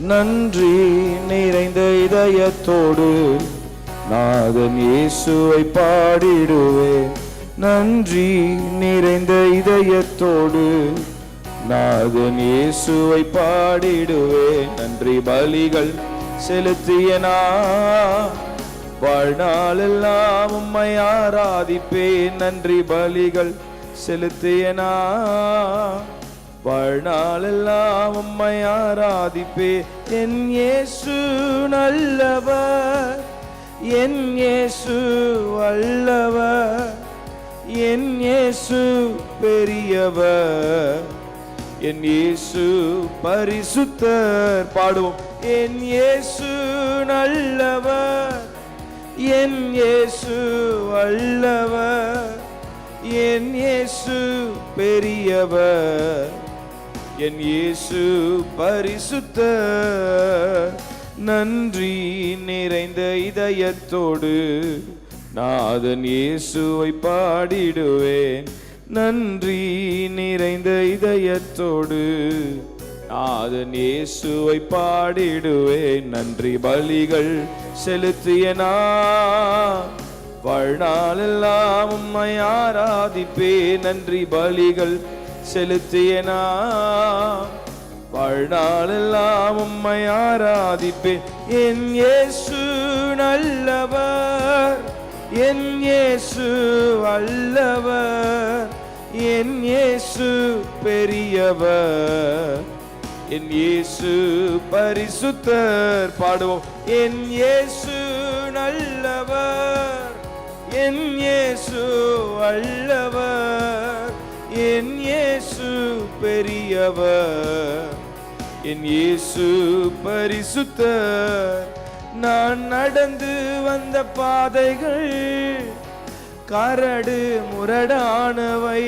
நன்றி நிறைந்த இதயத்தோடு நாதன் இயேசுவை பாடிடுவேன். நன்றி நிறைந்த இதயத்தோடு நாதன் இயேசுவை பாடிடுவேன். நன்றி பலிகள் செலுத்திய நான் வாழ்நாளெல்லாம் உம்மை ஆராதிப்பேன். நன்றி பலிகள் செலுத்திய நான் வாழ்நாளெல்லாம் உம்மை ஆராதிப்பேன். என் இயேசு நல்லவர், என் இயேசு வல்லவர், என் இயேசு பெரியவர், என் இயேசு பரிசுத்தர். பாடுவோம். என் இயேசு நல்லவர், என் இயேசு வல்லவர், என் இயேசு பெரியவர், என் இயேசு பரிசுத்தர். நன்றி நிறைந்த இதயத்தோடு நாதன் இயேசுவை பாடிடுவேன். நன்றி நிறைந்த இதயத்தோடு நாதன் இயேசுவை பாடிடுவேன். நன்றி பலிகள் செலுத்திய நான் வாழ்நாளெல்லாம் உம்மை ஆராதிப்பேன். நன்றி பலிகள் செலுத்திய நான் வாழ்நாளெல்லாம் உம்மை ஆராதிப்பேன். என் இயேசு நல்லவர், என் இயேசு வல்லவர், என் இயேசு பெரியவர், என் இயேசு பரிசுத்தர். பாடுவோம். என் இயேசு நல்லவர், என் இயேசு வல்லவர், என் இயேசு பெரியவர், என் இயேசு பரிசுத்தர். நான் நடந்து வந்த பாதைகள் கரடு முரடானவை,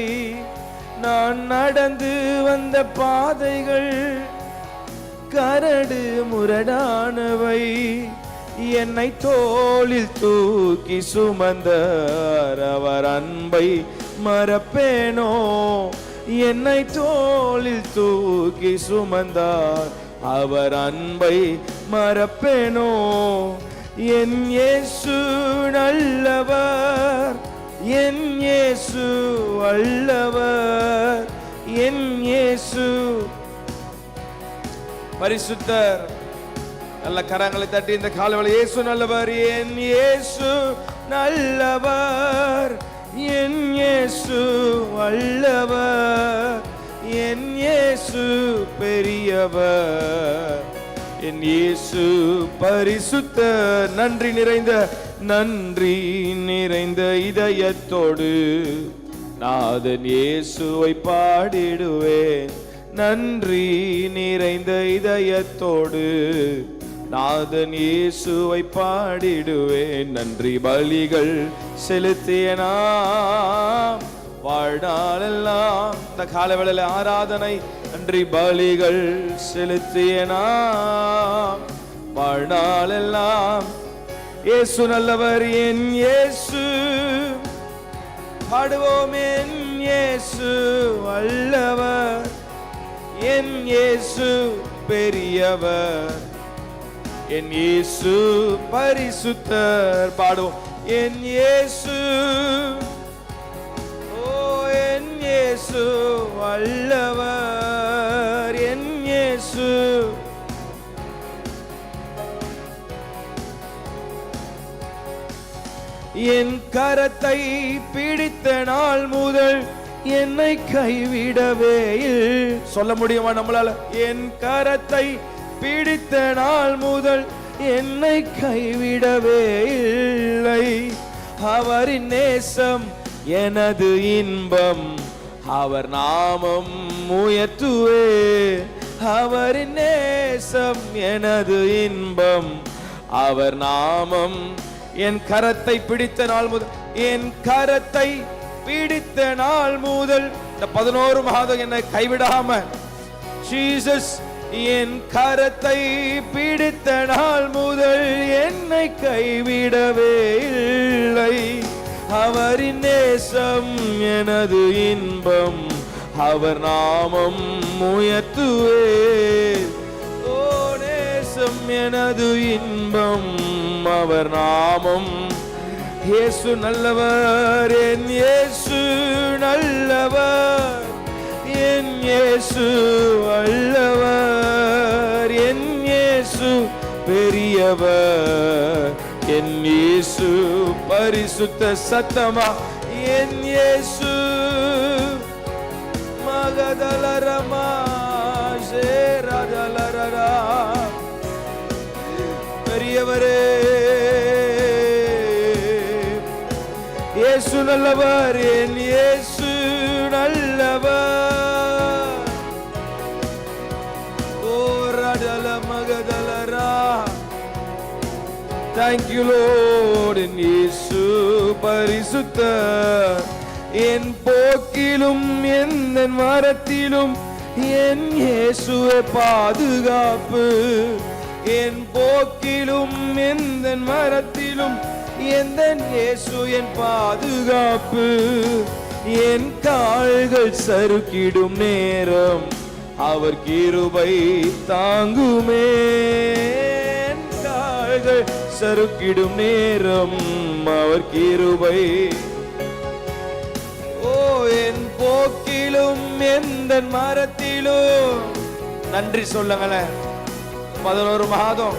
நான் நடந்து வந்த பாதைகள் கரடு முரடானவை, என்னை தோளில் தூக்கி சுமந்தார் அவர் அன்பை மறப்பேனோ. என்னை தோளில் தூக்கி சுமந்தார் அவர் அன்பை மறப்பேனோ. என் இயேசு நல்லவர், என் இயேசு வல்லவர், என் இயேசு பரிசுத்தர். நல்ல கரங்களை தட்டி இந்த காலவெளி இயேசு நல்லவர், என் இயேசு நல்லவர், என் இயேசு வல்லவர், என் இயேசு பெரியவர், என் இயேசு பரிசுத்தர். நன்றி நிறைந்த இதயத்தோடு நாதன் இயேசுவை பாடிடுவேன். நன்றி நிறைந்த இதயத்தோடு நாதன் இயேசுவை பாடிடுவேன். நன்றி பலிகள் செலுத்திய நாம் வாழ்நாளெல்லாம் இந்த காலவேளையில் ஆராதனை. நன்றி பலிகள் செலுத்திய நாம் வாழ்நாளெல்லாம். இயேசு நல்லவர், என் இயேசு பாடுவோம். என் இயேசு வல்லவர், என் இயேசு பெரியவர், என் இயேசு பரிசுத்தர். பாடுவோம். என் இயேசு, ஓ என் இயேசு வல்லவர், என் இயேசு என் கரத்தை பிடித்த நாள் முதல் என்னை கைவிடவே. சொல்ல முடியுமா நம்மளால? என் கரத்தை பிடித்த நாள் முதல் என்னை கைவிடவே இல்லை. அவரின் நேசம் எனது இன்பம், அவர் நாமம் உயர்த்துவே. அவரின் நேசம் எனது இன்பம், அவர் நாமம். என் கரத்தை பிடித்த நாள் முதல், என் கரத்தை பிடித்த நாள் முதல் இந்த 11 மாதம் என்னை கைவிடாம ஜீசஸ். என் கரத்தை பிடித்த நாள் முதல் என்னை கைவிடவே இல்லை. அவரின் நேசம் எனது இன்பம், அவர் நாமம் உயர்த்துவே. ஓ எனது இன்பம் அவர் நாமம். இயேசு நல்லவர், என் இயேசு நல்லவர், என் இயேசு வல்லவர், என் இயேசு பெரியவர், என் இயேசு பரிசுத்த. சத்தமா என் இயேசு மகதலரமா ஷேரதலரரா பெரியவரே. இயேசு நல்லவர், என் இயேசு நல்லவர். ஓ ரடல மகதலரா. Thank you Lord. என் இயேசு பரிசுத்தர், என் போக்கிலும் எந்த மரத்திலும் என் இயேசுவே பாதுகாப்பு. என் போக்கிலும் எந்த மரத்திலும் எந்த இயேசு என் பாதுகாப்பு. என் கால்கள் சறுக்கிடும் நேரம் அவர் கிருபை தாங்குமே. என் கால்கள் சறுக்கிடும் நேரம் அவர் கிருபை. ஓ என் போக்கிலும் எந்த மரத்திலும். நன்றி சொல்லுங்களேன். 11 மாதம்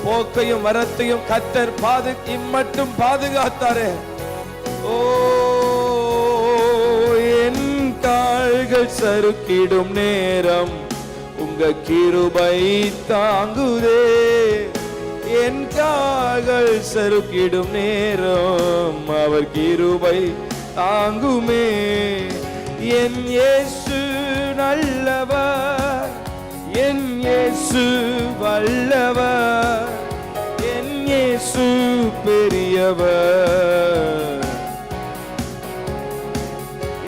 போக்கையும் வரத்தையும் கர்த்தர் இம்மட்டும் பாதுகாத்தாரு. ஓ என் கால்கள் சறுக்கிடும் நேரம் உங்க கிருபை தாங்குதே. என் கால்கள் சறுக்கிடும் நேரம் அவர் கிருபை தாங்குமே. என் இயேசு நல்லவர், என் இயேசு வல்லவர், என் இயேசு பெரியவர்.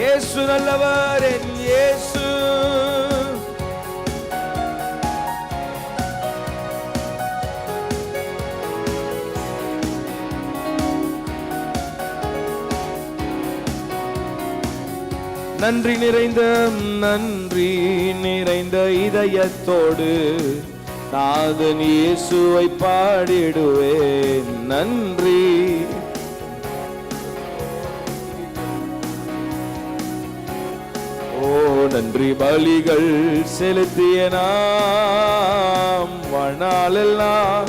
இயேசு நல்லவர், என் இயேசு. நன்றி நிறைந்த இதயத்தோடு நாதன் இயேசுவை பாடிடுவேன். நன்றி. ஓ நன்றி பலிகள் செலுத்திய நாம் வாழ்நாளெல்லாம்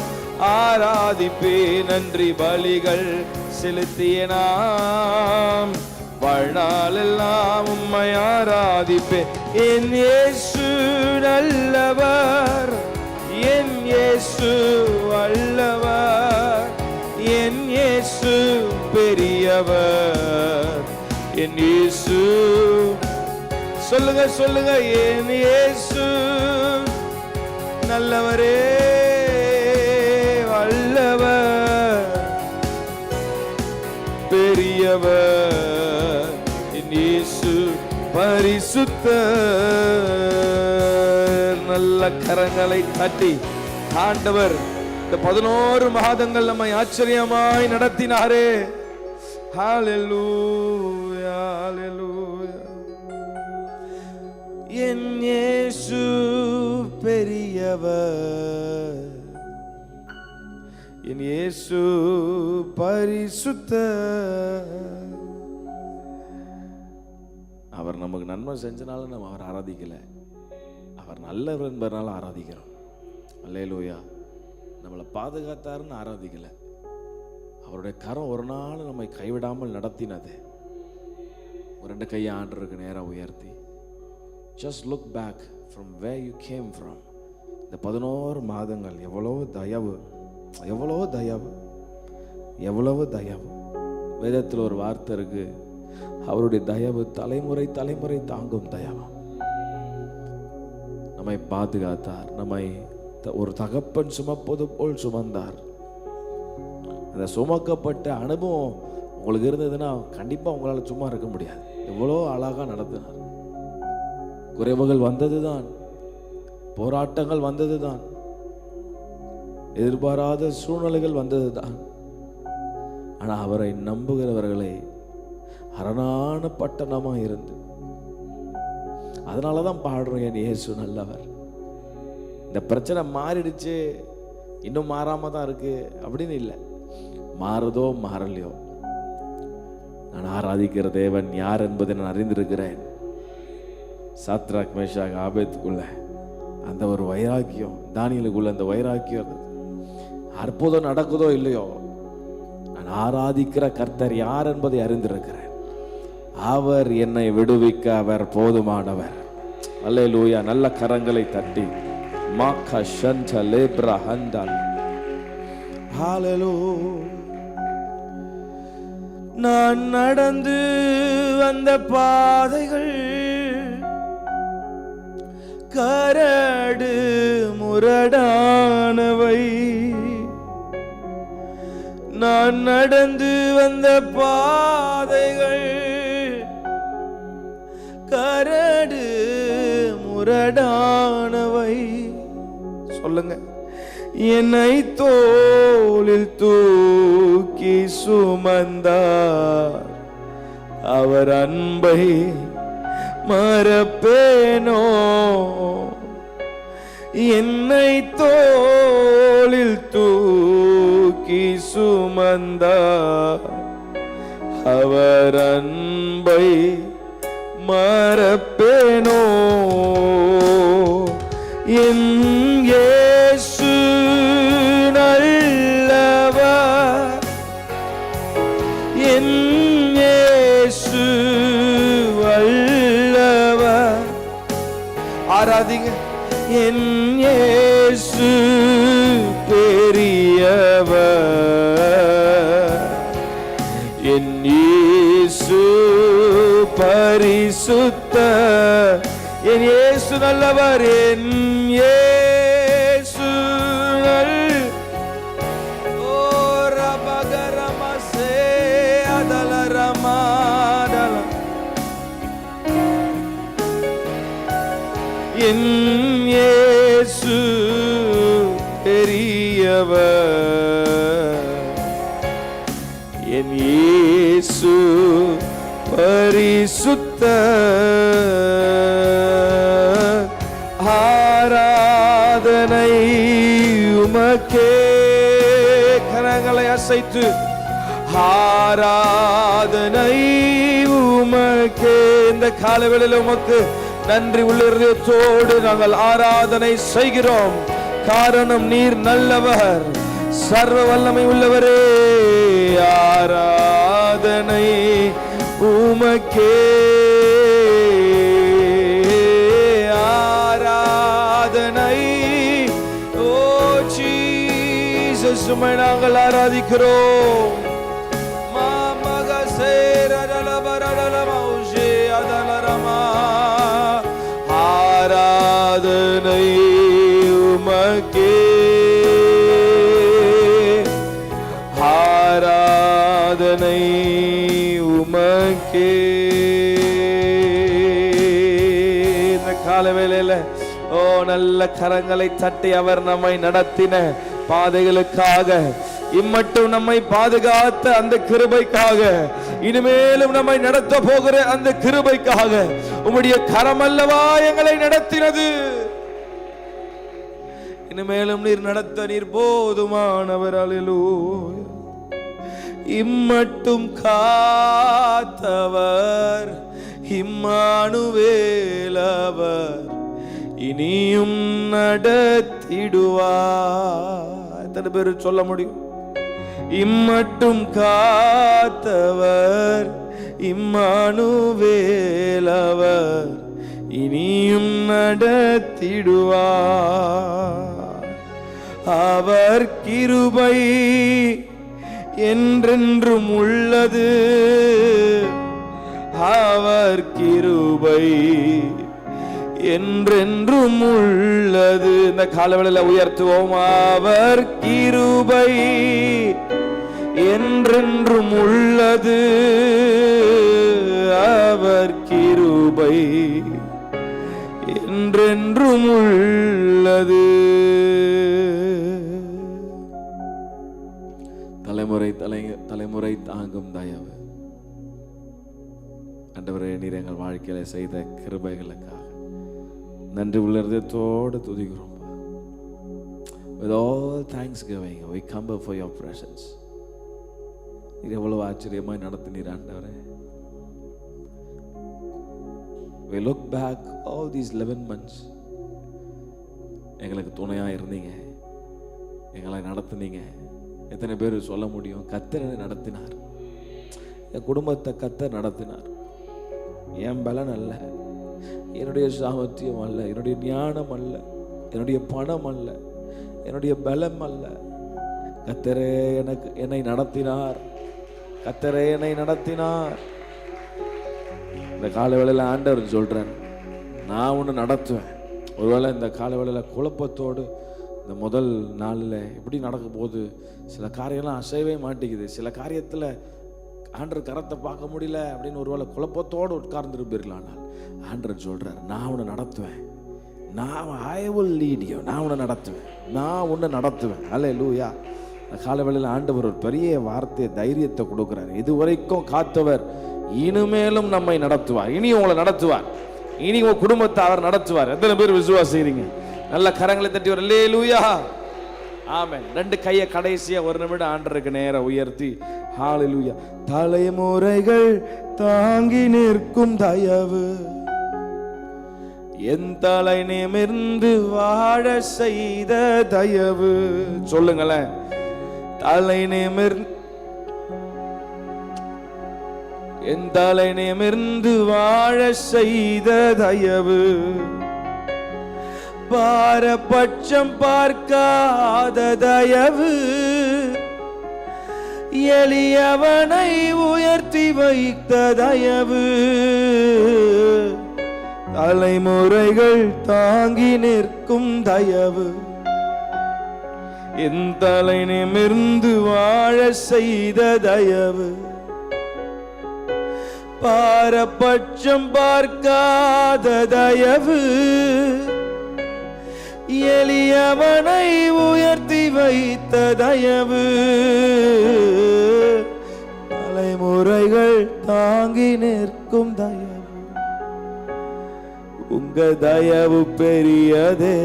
ஆராதிப்பே. நன்றி பலிகள் செலுத்திய நாம் வாழ்நாளெல்லாம் உம்மை ஆராதிப்பே. என் இயேசு நல்லவர், என் இயேசு வல்லவர், என் இயேசு பெரியவர், என் இயேசு. சொல்லுங்க சொல்லுங்க. என் இயேசு நல்லவரே வல்லவர் பெரியவர், என் இயேசு பரிசுத்தர். நல்ல கரங்களை தட்டி ஆண்டவர் இந்த 11 மாதங்கள் நம்மை ஆச்சரியமாய் நடத்தினாரே. ஹல்லேலூயா ஹல்லேலூயா. என் இயேசு பெரியவர், என் இயேசு பரிசுத்தர். அவர் நமக்கு நன்மை செஞ்சனால நம்ம அவர் ஆராதிக்கல, அவர் நல்லவர் என்பதனால ஆராதிக்கிறோம். அல்லேலூயா. நம்மளை பாதுகாத்தாருன்னு ஆராதிக்கல, அவருடைய கரம் ஒரு நாள் நம்மை கைவிடாமல் நடத்தினது. ஒரு 2 கையை ஆண்டவருக்கு நேராக உயர்த்தி just look back from where you came from. இந்த 11 மாதங்கள் எவ்வளவு தயவு, எவ்வளவு தயவு, எவ்வளவு தயவு. வேதத்தில் ஒரு வார்த்தை இருக்கு, அவருடைய தயவு தலைமுறை தலைமுறை தாங்கும் தயவு. நம்மை பாதுகாத்தார், நம்மை ஒரு தகப்பன் சுமப்பது போல் சுமந்தார். அந்த சுமக்கப்பட்ட அனுபவம் உங்களுக்கு இருந்ததுன்னா கண்டிப்பா உங்களால் சும்மா இருக்க முடியாது. எவ்வளோ அழகா நடத்தினார். குறைவுகள் வந்ததுதான், போராட்டங்கள் வந்ததுதான், எதிர்பாராத சூழ்நிலைகள் வந்ததுதான். ஆனால் அவரை நம்புகிறவர்களை அரணான பட்டணமா இருந்து, அதனாலதான் பாடுறோம், என் இயேசு நல்லவர். இந்த பிரச்சனை மாறிடுச்சு, இன்னும் மாறாம தான் இருக்கு அப்படின்னு இல்லை. மாறுதோ மாறலையோ, நான் ஆராதிக்கிற தேவன் யார் என்பதை நான் அறிந்திருக்கிறேன். சாத்ராக் மேஷாக் ஆபேத்துக்குள்ள அந்த ஒரு வைராக்கியம், தானியேலுக்குள்ள அந்த வைராக்கியம், அற்புதம் நடக்குதோ இல்லையோ, நான் ஆராதிக்கிற கர்த்தர் யார் என்பதை அறிந்திருக்கிறேன். அவர் என்னை விடுவிக்க அவர் போதுமானவர். அல்லேலூயா. நல்ல கரங்களை தட்டி மாக்கா ஷன்ட லேப்ரா ஹண்டால். ஹalleluya. நான் நடந்து வந்த பாதைகள் கரடு முரடானவை. நான் நடந்து வந்த பாதைகள் கரடு முரடானவை. சொல்லுங்க. என்னை தோளில் தூக்கி சுமந்தார், அவர் அன்பை மறப்பேனோ? என்னை தோளில் தூக்கி சுமந்தார், அவர் அன்பை மறப்பேனோ? என் இயேசு நல்லவர், என் இயேசு வல்லவர். ஆராதிங்க. என் இயேசு பெரியவர், என் இயேசு பரிசுத்த, என் இயேசு நல்லவர், என் இயேசு என் இயேசு பெரியவர், என் இயேசு பரிசுத்த. ஆராதனை உமக்கே. கரங்களை அசைத்து ஆராதனை உமக்கே. இந்த காலவேளையில் உமக்கு நன்றி உள்ள இதயத்தோடு நாங்கள் ஆராதனை செய்கிறோம். காரணம் நீர் நல்லவர், சர்வ வல்லமை உள்ளவரே. ஆராதனை உமக்கே, ஆராதனை. ஓ ஜீசஸ், உம்மை நாங்கள் ஆராதிக்கிறோம். ஆராதனை உமக்கே, ஆராதனை உமக்கே. இந்த காலவேளையில ஓ நல்ல கரங்களை தட்டி அவர் நம்மை நடத்தின பாதைகளுக்காக, இம்மட்டும் நம்மை பாதுகாத்த அந்த கிருபைக்காக, இனிமேலும் நம்மை நடத்த போகிற அந்த கிருபைக்காக, உம்முடைய கரம் அல்லவா எங்களை நடத்தினது. இனிமேலும் நீர் நடத்த நீர் போதுமானவர். அல்லேலூயா. இம்மட்டும் காத்தவர் இம்மானுவேலவர், இனியும் நடத்திடுவார். எத்தனை பேர் சொல்ல முடியும்? இம்மட்டும் காத்தவர் இம்மானுவேலவர், இனியும் நடத்திடுவார். அவர் கிருபை என்றென்றும் உள்ளது, அவர் கிருபை என்றென்றும் உள்ளது. இந்த காலவேளையில் உயர்த்துவோம். அவர் கிருபை என்றென்றும் உள்ளது, அவர் கிருபை என்றென்றும் உள்ளது. தலைமுறை தலைமுறை தாங்கும் தயவு ஆண்டவரே, நீர் எங்கள் வாழ்க்கையில செய்த கிருபைகளுக்காக நன்றி உள்ளதோடு துதிக்கிறோம். With all thanksgiving, we come before your presence. நீர் எவ்வளவு ஆச்சரியமாய் நடத்தினீர் ஆண்டவரே. We look back all these 11 months. எங்களுக்கு துணையா இருந்தீங்க, எங்களை நடத்துனீங்க. எத்தனை பேர் சொல்ல முடியும், கர்த்தர் என்னை நடத்தினார், என் குடும்பத்தை கர்த்தர் நடத்தினார். என் பலன் அல்ல, என்னுடைய சாமர்த்தியம் அல்ல, என்னுடைய ஞானம் அல்ல, என்னுடைய பணம் அல்ல, என்னுடைய பலம் அல்ல. கர்த்தரே என்னை நடத்தினார். கர்த்தரே என்னை நடத்தினார். இந்த காலவேளையில் ஆண்டவர் சொல்றேன், நான் உன்னை நடத்துவேன். ஒருவேளை இந்த காலவேளையில் குழப்பத்தோடு இந்த முதல் நாளில் எப்படி நடக்க போகுது, சில காரியம்லாம் அசையவே மாட்டேங்குது, சில காரியத்தில் ஆண்டவர் கரத்தை பார்க்க முடியல அப்படின்னு ஒருவேளை குழப்பத்தோடு உட்கார்ந்துருப்பீர்கள். ஆனால் ஆண்டவர் சொல்றார், நான் உன்னை நடத்துவேன். I will lead you. நான் உன்னை நடத்துவேன், நான் உன்னை நடத்துவேன். அல்லேலூயா. காலவேளையில் ஆண்டவர் ஒரு பெரிய வார்த்தை, தைரியத்தை கொடுக்கிறார். இதுவரைக்கும் காத்தவர் இனிமேலும் நம்மை நடத்துவார். இனி உங்களை நடத்துவார். இனி உங்க குடும்பத்தை அவர் நடத்துவார். எத்தனை பேர் விசுவாசிக்கிறீங்க? நல்ல கரங்களை தட்டி ஒரு அல்லேலூயா. ஆமென். ரெண்டு கையை கடைசியா ஒரு நிமிடம் ஆண்டவருக்கு நேரம் உயர்த்தி ஹalleluya. தலைமுறைகள் தாங்கி நிற்கும் தயவு, என் தலை நிமிர்ந்து வாழ செய்த தயவு. சொல்லுங்களேன். தலை நிமிர்ந்து, என் தலை நிமிர்ந்து வாழ செய்த தயவு, பாரபட்சம் பார்க்காத தயவு, எளியவனை உயர்த்தி வைத்த தயவு, தலைமுறைகள் தாங்கி நிற்கும் தயவு, என் தலை நிமிர்ந்து வாழ செய்த தயவு, பாரபட்சம் பார்க்காத தயவு, எளியவனை உயர்த்தி வைத்த தயவு, தலைமுறைகள் தாங்கி நிற்கும் தயவு. உங்க தயவு பெரியதே,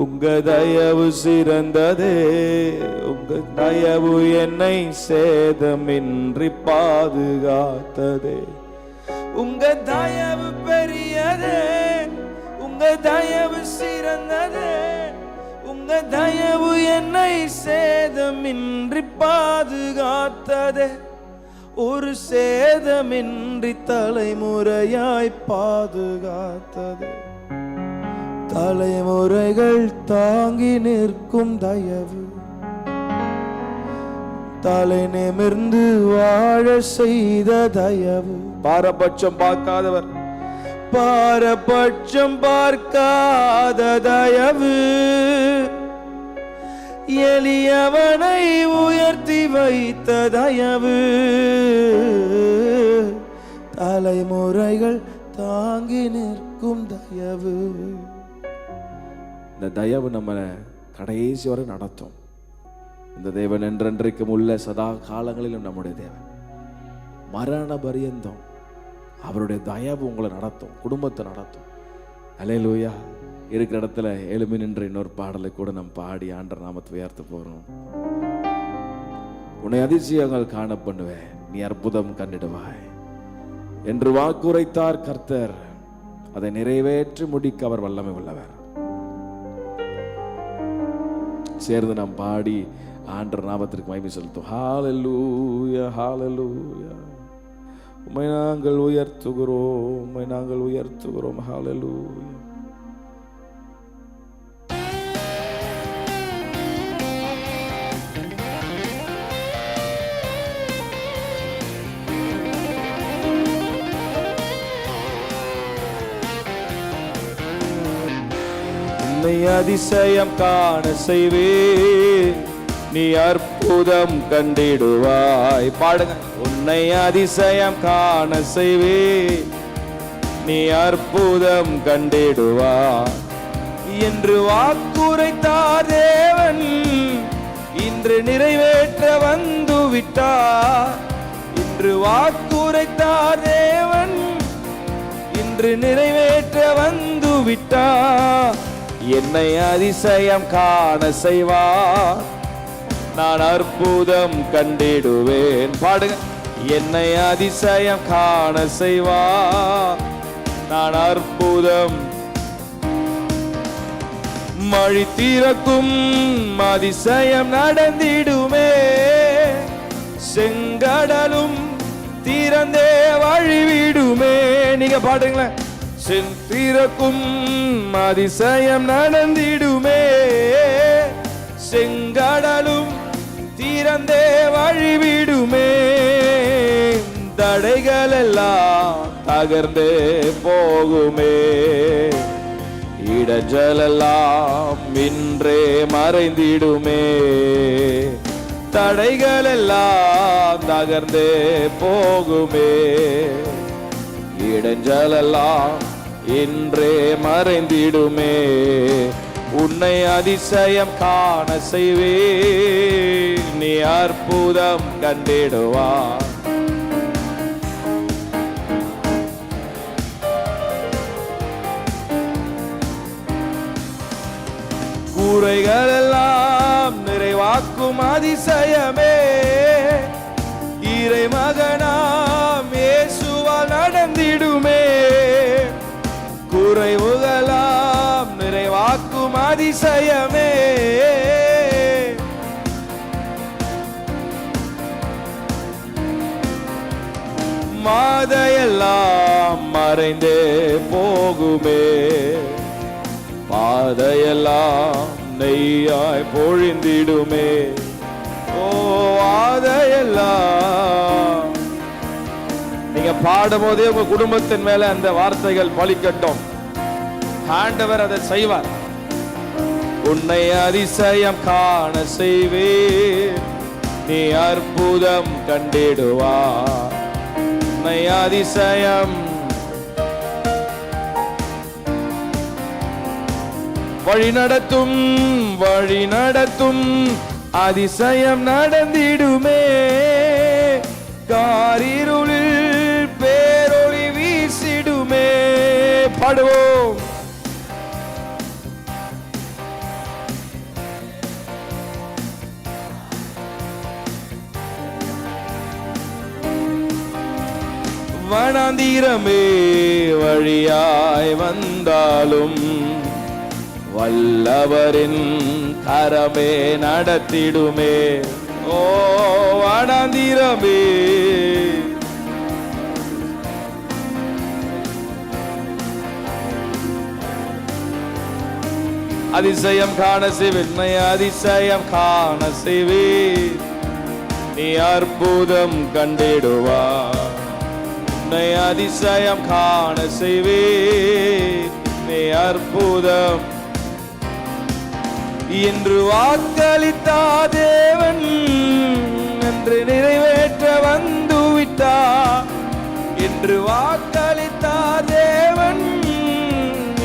உங்க தயவு சிறந்ததே, உங்க தயவு என்னை சேதமின்றி பாதுகாத்ததே. உங்க தயவு பெரியதே, உங்க தயவு சிறந்ததே, உங்க தயவு என்னை சேதமின்றி பாதுகாத்ததே. ஒரு சேதமின்றி தலைமுறையாய் பாதுகாத்தது, தலைமுறைகள் தாங்கி நிற்கும் தயவு, தலை நிமிர்ந்து வாழ செய்த தயவு. பாரபட்சம் பார்க்காதவர், பாரபட்சம் பார்க்காத தயவு, எளியவனை உயர்த்தி வைத்த தயவு, தலைமுறைகள் தாங்கி நிற்கும் தயவு. இந்த தயவு நம்மளை கடைசி வரை நடத்தும். இந்த தேவன் என்றென்றைக்கும் உள்ள சதா காலங்களிலும் நம்முடைய தேவன், மரண பரியந்தம் அவருடைய தயவு உங்களை நடத்தும், குடும்பத்தை நடத்தும். அல்லேலூயா. இருக்கிற இடத்துல எழும்பி நின்ற இன்னொரு பாடலை கூட நம்ம பாடி ஆண்டவர் நாமத்தை உயர்த்த போறோம். உன்னை அதிசயங்கள் காண பண்ணுவேன், நீ அற்புதம் கண்டிடுவாய் என்று வாக்குரைத்தார் கர்த்தர். அதை நிறைவேற்றி முடிக்க அவர் வல்லமை உள்ளவர். சேர்ந்து நாம் பாடி ஆண்டவர் நாமத்திற்கு மகிமை செலுத்தும். ஹalleluya, ஹalleluya. உம்மை நாங்கள் உயர்த்துகிறோம், உம்மை நாங்கள் உயர்த்துகிறோம். ஹalleluya. உன்னை அதிசயம் காண செய்வே, நீ அற்புதம் கண்டிடுவாய். பாடுங்க. உன்னை அதிசயம் காண செய்வே, நீ அற்புதம் கண்டிடுவாய் என்று வாக்குரைத்தார் தேவன், இன்று நிறைவேற்ற வந்து விட்டார். இன்று வாக்குரைத்தார் தேவன், இன்று நிறைவேற்ற வந்து விட்டார். என்னை அதிசயம் காண செய்வார், நான் அற்புதம் கண்டிடுவேன். பாடுங்க. என்னை அதிசயம் காண செய்வார், நான் அற்புதம். மழை திறக்கும் அதிசயம் நடந்திடுமே, செங்கடலும் திறந்தே வழிவிடுமே. நீங்க பாடுங்களேன். செந்திறக்கும் அதிசயம் நடந்திடுமே, செங்கடலும் திறந்தே வழிவிடுமே. தடைகள் எல்லாம் தகர்ந்தே போகுமே, இடஞ்சலெல்லாம் இன்றே மறைந்திடுமே. தடைகள் எல்லாம் தகர்ந்தே போகுமே, இடஞ்சலெல்லாம் இன்றே மறைந்திடுமே. உன்னை அதிசயம் காண செய்வே, நீ அற்புதம் கண்டிடுவார். குறைகள் எல்லாம் நிறைவாக்கும் அதிசயமே, இறை மகனாம் இயேசுவால் நடந்திடுமே. குறைவுகளாம் நிறைவாக்கும் அதிசயமே, மாதையெல்லாம் மறைந்தே போகுமே, பாதையெல்லாம் நெய்யாய் பொழிந்திடுமே. ஓ ஆதையெல்லாம். நீங்க பாடும் போதே உங்க குடும்பத்தின் மேல அந்த வார்த்தைகள் பலிக்கட்டும். ஆண்டவர் அதை செய்வார். உன்னை அதிசயம் காண செய்வே, நீ அற்புதம் கண்டிடுவார். உன்னை அதிசயம் வழி நடத்தும், வழி நடத்தும் அதிசயம் நடந்திடுமே. காரிருளில் பேரொளி வீசிடுமே. பாடுவோம். வனாந்திரமே வழியாய் வந்தாலும் வல்லவரின் கரமே நடத்திடுமே. ஓ வனாந்திரமே அதிசயம் காண செய்வே, அதிசயம் காண செய்வே, நீ அற்புதம் கண்டிடுவார். உன்னை அதிசயம் காண செய்வே, நீ அற்புதம். இன்று வாக்களித்தா தேவன் என்று நிறைவேற்ற வந்துவிட்டார். இன்று வாக்களித்தா தேவன்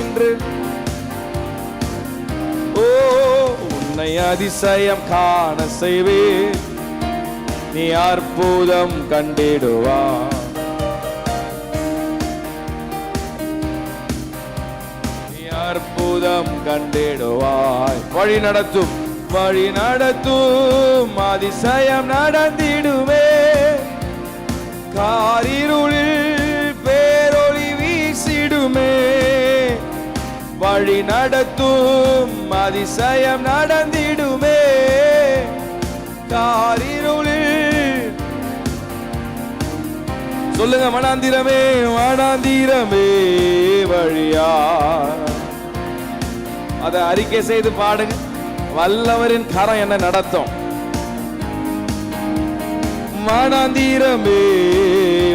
இன்று. ஓ உன்னை அதிசயம் காண செய்வே, நீ அற்புதம் கண்டிடுவார். அற்புதம் கண்டிடுவாய். வழி நடத்தும், வழி நடத்தும் அதிசயம் நடந்திடுமே. காரிருளில் பேரொளி வீசிடுமே. வழி நடத்தும் அதிசயம் நடந்திடுமே. காரிருளில் சொல்லுங்க. வனாந்திரமே, வனாந்திரமே வழியா. அதை அறிக்கை செய்து பாடுங்க. வல்லவரின் கரம் என்ன நடத்தும். வனாந்திரமே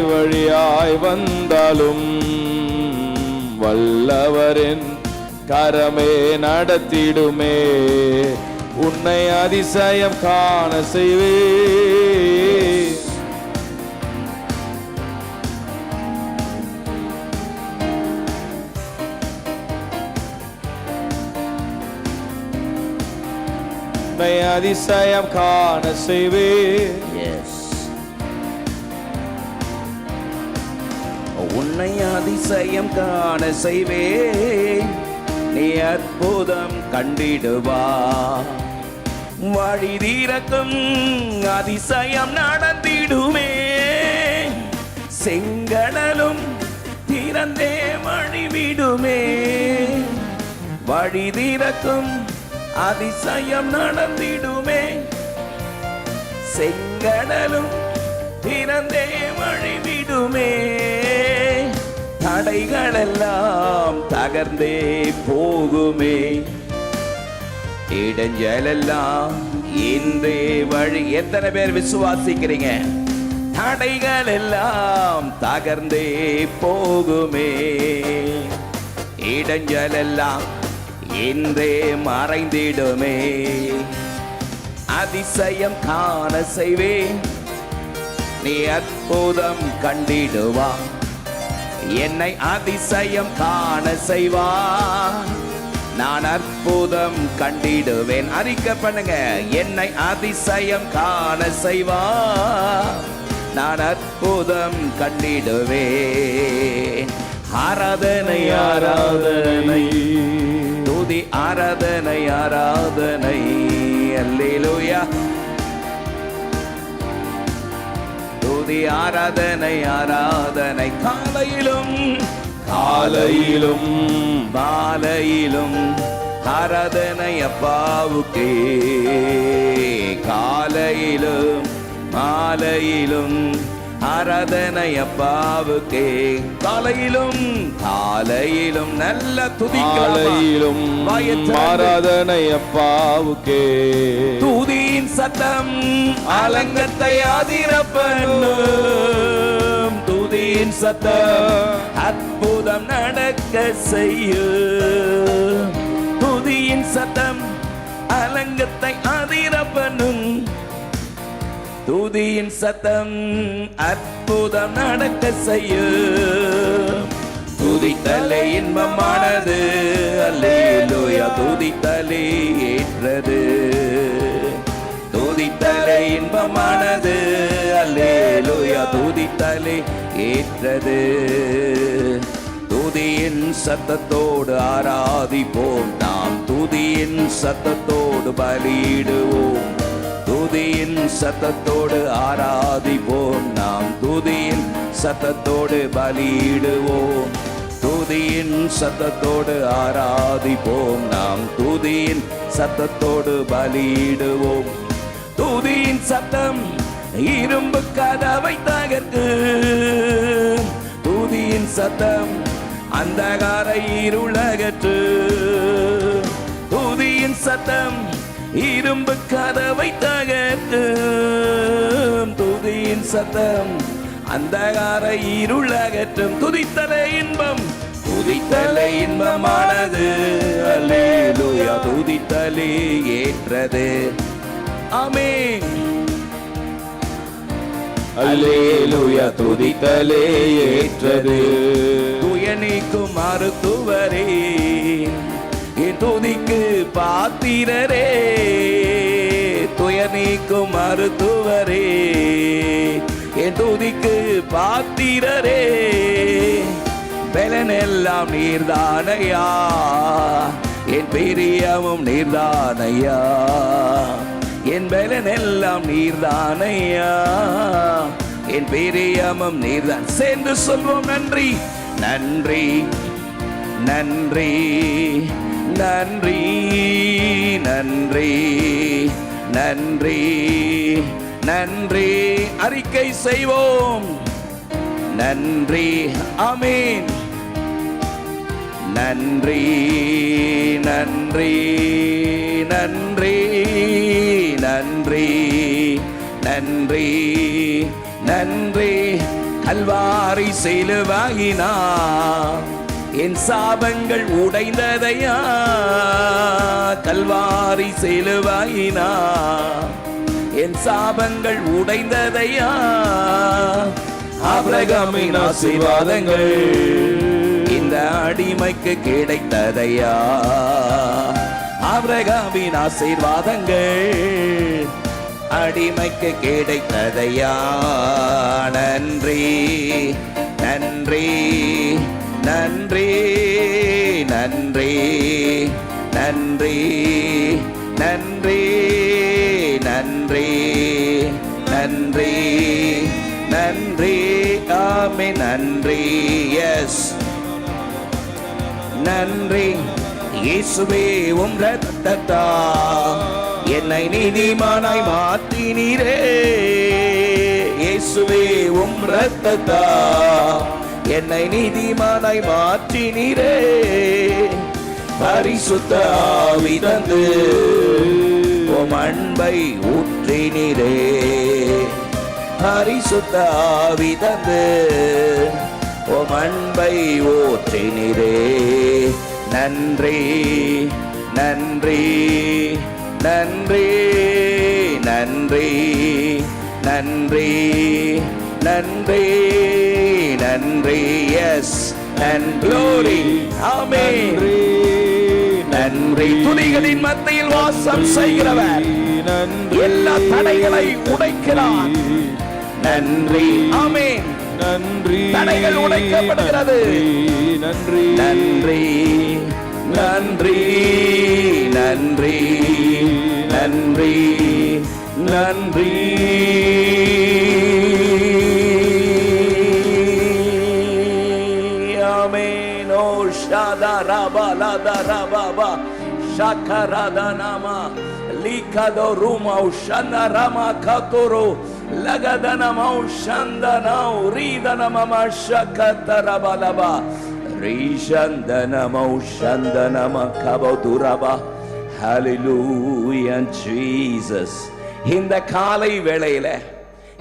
வழியாய் வந்தாலும் வல்லவரின் கரமே நடத்திடுமே. உன்னை அதிசயம் காண செய்வே, உன்னை அதிசயம் காண செய்வே. உன்னை அதிசயம் காண செய்வே, நீ அற்புதம் கண்டிடுவா. வழி திறக்கும் அதிசயம் நடந்திடுமே, செங்கடலும் திறந்தே வழிவிடுமே. வழி திறக்கும் அதிசயம் நடந்திடுமே, செங்கடலும் திறந்தே வழிவிடுமே. தடைகளெல்லாம் தகர்ந்தே போகுமே, இடைஞ்சலெல்லாம் இன்றே வழி. எத்தனை பேர் விசுவாசிக்கிறீங்க? தடைகள் எல்லாம் தகர்ந்தே போகுமே, இடைஞ்சலெல்லாம் இன்றே மறைந்திடுமே. அதிசயம் காண செய்வேன், நீ அற்புதம் கண்டிடுவா. என்னை அதிசயம் காண செய்வா, நான் அற்புதம் கண்டிடுவேன். அறிக்கை பண்ணுங்க, என்னை அதிசயம் காண செய்வா, நான் அற்புதம் கண்டிடுவேன். ஆராதனை ஆராதனை துதி ஆராதனை ஆராதனை. அல்லேலூயா. துதி ஆராதனை ஆராதனை. காலையிலும் காலையிலும் மாலையிலும் ஆராதனை அப்பாவுக்கே. காலையிலும் மாலையிலும் ஆராதனை அப்பாவுக்கே. காலையிலும் காலையிலும் நல்ல துதிக்காலையிலும் ஆராதனை அப்பாவுக்கே. துதியின் சத்தம் அலங்கத்தை அதிர பண்ணும், துதியின் சத்தம் அற்புதம் நடக்க செய்யும். துதியின் சத்தம் அலங்கத்தை அதிர பண்ணும், துதியின் சத்தம் அற்புதம் நடக்க செய்யும். துதித்தலே இன்பமானது, அல்லேலூயா. துதித்தலே ஏற்றது, துதித்தலே இன்பமானது, அல்லேலூயா. துதித்தலே ஏற்றது. துதியின் சத்தத்தோடு ஆராதிப்போம் நாம், துதியின் சத்தத்தோடு பலியிடுவோம். துதியின் சத்தத்தோடு ஆராதிப்போம் நாம், துதியின் சத்தத்தோடு பலியிடுவோம். துதியின் சத்தத்தோடு ஆராதிப்போம் நாம், துதியின் சத்தத்தோடு பலியிடுவோம். துதியின் சத்தம் இரும்பு கதவை தகர்க்கு, துதியின் சத்தம் அந்தகார இருளகற்று. துதியின் சத்தம் இரும்பு கதவை தகர்க்கும், துதியின் சத்தம் அந்தகார இருளகற்றும். துதித்தலே இன்பம், துதித்தலே இன்பமானது, அல்லேலூயா. துதித்தலே ஏற்றது. ஆமென். அல்லேலூயா. துதித்தலே ஏற்றது. துய நீக்கும் மருத்துவரே, என் துதிக்கு பாத்திரரே. துய நீக்கும் மருத்துவரே, என் துதிக்கு பாத்திரரே. பலனெல்லாம் நீர்தானையா, என் பிரியமும் நீர்தானையா. என் பலனெல்லாம் நீர்தானையா, என் பிரியமும் நீர்தான். சேர்ந்து சொல்வோம் நன்றி நன்றி நன்றி நன்றி நன்றி நன்றி நன்றி. அறிக்கை செய்வோம் நன்றி. ஆமென். நன்றி நன்றி நன்றி நன்றி நன்றி நன்றி. கல்வாரி சிலுவையினா என் சாபங்கள் உடைந்ததையா. கல்வாரி சிலுவையினா என் சாபங்கள் உடைந்ததையா. ஆபிரகாமின் ஆசீர்வாதங்கள் இந்த அடிமைக்கு கிடைத்ததையா. ஆபிரகாமின் ஆசீர்வாதங்கள் அடிமைக்கு கிடைத்ததையா. நன்றி நன்றி நன்றி நன்றி நன்றி நன்றி நன்றி நன்றி நன்றி நன்றி ஆமே நன்றி. எஸ் நன்றி இயேசுவே உம் இரத்தத்தா என்னை நீதிமானாய் மாற்றினீரே. இயேசுவே உம் இரத்தத்தா என்னை நீதிமானாய் மாற்றினீரே. பரிசுத்த ஆவி தந்து உம் அன்பை ஊற்றினீரே. பரிசுத்த ஆவி தந்து உம் அன்பை ஊற்றினீரே. நன்றி நன்றி நன்றி நன்றி நன்றி நன்றி நன்றி. Yes and glory. ஆமென். நன்றி. துதிகளின் மத்தியில் வாசம் செய்கிறவர் எல்லா தடைகளை உடைக்கிறார். நன்றி. ஆமென். நன்றி. தடைகள் உடைக்கப்படுகிறது. நன்றி நன்றி நன்றி நன்றி நன்றி நன்றி. ஆமென். ஓ ஷாதா ராபா லாதா ராபா ஷாகராதா நாமா லிகதோ ரூமா உஷனா ராமா காதோரோ லகதனா மௌஷந்தனா உரிதனா மமா ஷகதரபலபா ரீஷந்தனா மௌஷந்தனா மகபதுரபா. ஹalleluya ஜீசஸ். இந்த காலை வேளையில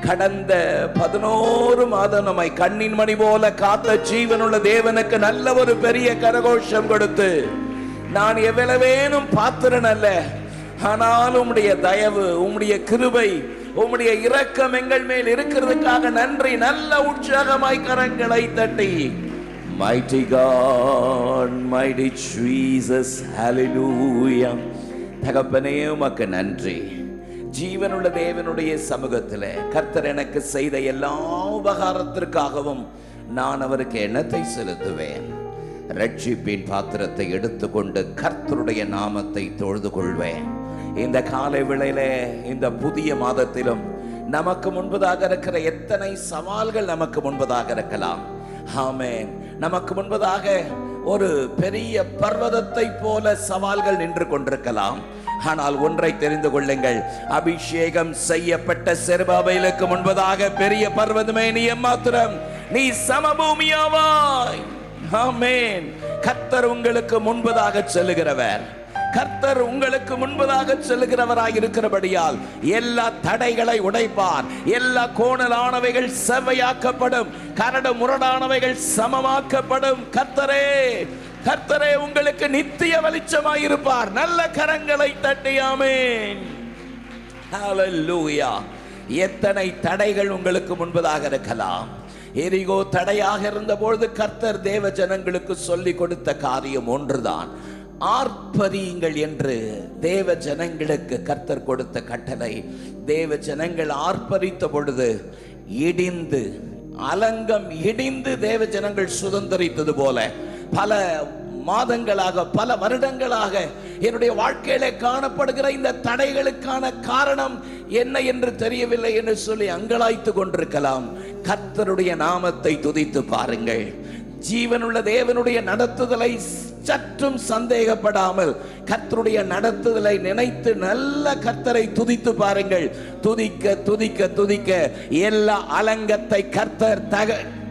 கடந்த 11 மாதம் நம்மை கண்ணின் மணி போல காத்த ஜீவனுள்ள தேவனுக்கு நல்ல ஒரு பெரிய கரகோஷம் கொடுத்து, நான் எவ்வளவேனும் பாத்திரன் அல்ல, ஆனால் உம்முடைய தயவு, உம்முடைய கிருபை, உம்முடைய இரக்கம் எங்கள் மேல் இருக்கிறதுக்காக நன்றி. நல்ல உற்சாகமாய் கரங்களை தட்டி mighty God, mighty Jesus, hallelujah. தகப்பனே உமக்கு நன்றி. ஜீவனுள்ள தேவனுடைய சமூகத்தில் கர்த்தர் எனக்கு செய்த எல்லா உபகாரத்திற்காகவும் நான் அவருக்கு எண்ணத்தை செலுத்துவேன். ரட்சிப்பின் பாத்திரத்தை எடுத்துக்கொண்டு கர்த்தருடைய நாமத்தை தொழுது கொள்வேன். இந்த காலை வேளையில இந்த புதிய மாதத்திலும் நமக்கு முன்பதாக இருக்கிற எத்தனை சவால்கள் நமக்கு முன்பதாக இருக்கலாம். ஆமென். நமக்கு முன்பதாக ஒரு பெரிய பர்வதத்தை போல சவால்கள் நின்று கொண்டிருக்கலாம். ஆனால் ஒன்றை தெரிந்து கொள்ளுங்கள், அபிஷேகம் செய்யப்பட்ட செருபாபேலுக்கு முன்பதாக பெரிய பர்வதமே நீ எம்மாத்திரம், நீ சமபூமியாவாய். ஆமென். கர்த்தர் உங்களுக்கு முன்பதாக செல்லுகிறவர். கர்த்தர் உங்களுக்கு முன்பதாக செல்லுகிறவராய் இருக்கிறபடியால் எல்லா தடைகளை உடைப்பார். எல்லா கோணலானவைகள் செவ்வையாக்கப்படும், கரடு முரடானவைகள் சமமாக்கப்படும். கர்த்தரே கர்த்தரே உங்களுக்கு நித்திய வெளிச்சமாய் இருப்பார். நல்ல கரங்களை தட்டி ஆமென். ஹalleluya. எத்தனை தடைகள் உங்களுக்கு முன்பதாக இருக்கலாம். எரிகோ தடையாக இருந்த பொழுது கர்த்தர் தேவ ஜனங்களுக்கு சொல்லிக் கொடுத்த காரியம் ஒன்றுதான், ஆர்ப்பரியுங்கள் என்று தேவ ஜனங்களுக்கு கர்த்தர் கொடுத்த கட்டளை. தேவ ஜனங்கள் ஆர்ப்பரித்த பொழுது இடிந்து, அலங்கம் இடிந்து தேவ ஜனங்கள் சுதந்திரித்தது போல பல மாதங்களாக, பல வருடங்களாக என்னுடைய வாழ்க்கையில காணப்படுகிற இந்த தடைகளுக்கான காரணம் என்ன என்று தெரியவில்லை என்று சொல்லி அங்கலாய்த்து கொண்டிருக்கலாம். கர்த்தருடைய நாமத்தை துதித்து பாருங்கள். ஜீவனுள்ள தேவனுடைய நடத்துதலை சற்றும் சந்தேகப்படாமல் கர்த்தருடைய நடத்துதலை நினைத்து நல்ல கர்த்தரை துதித்து பாருங்கள். துதிக்க துதிக்க துதிக்க எல்லா அலங்கத்தை கர்த்தர்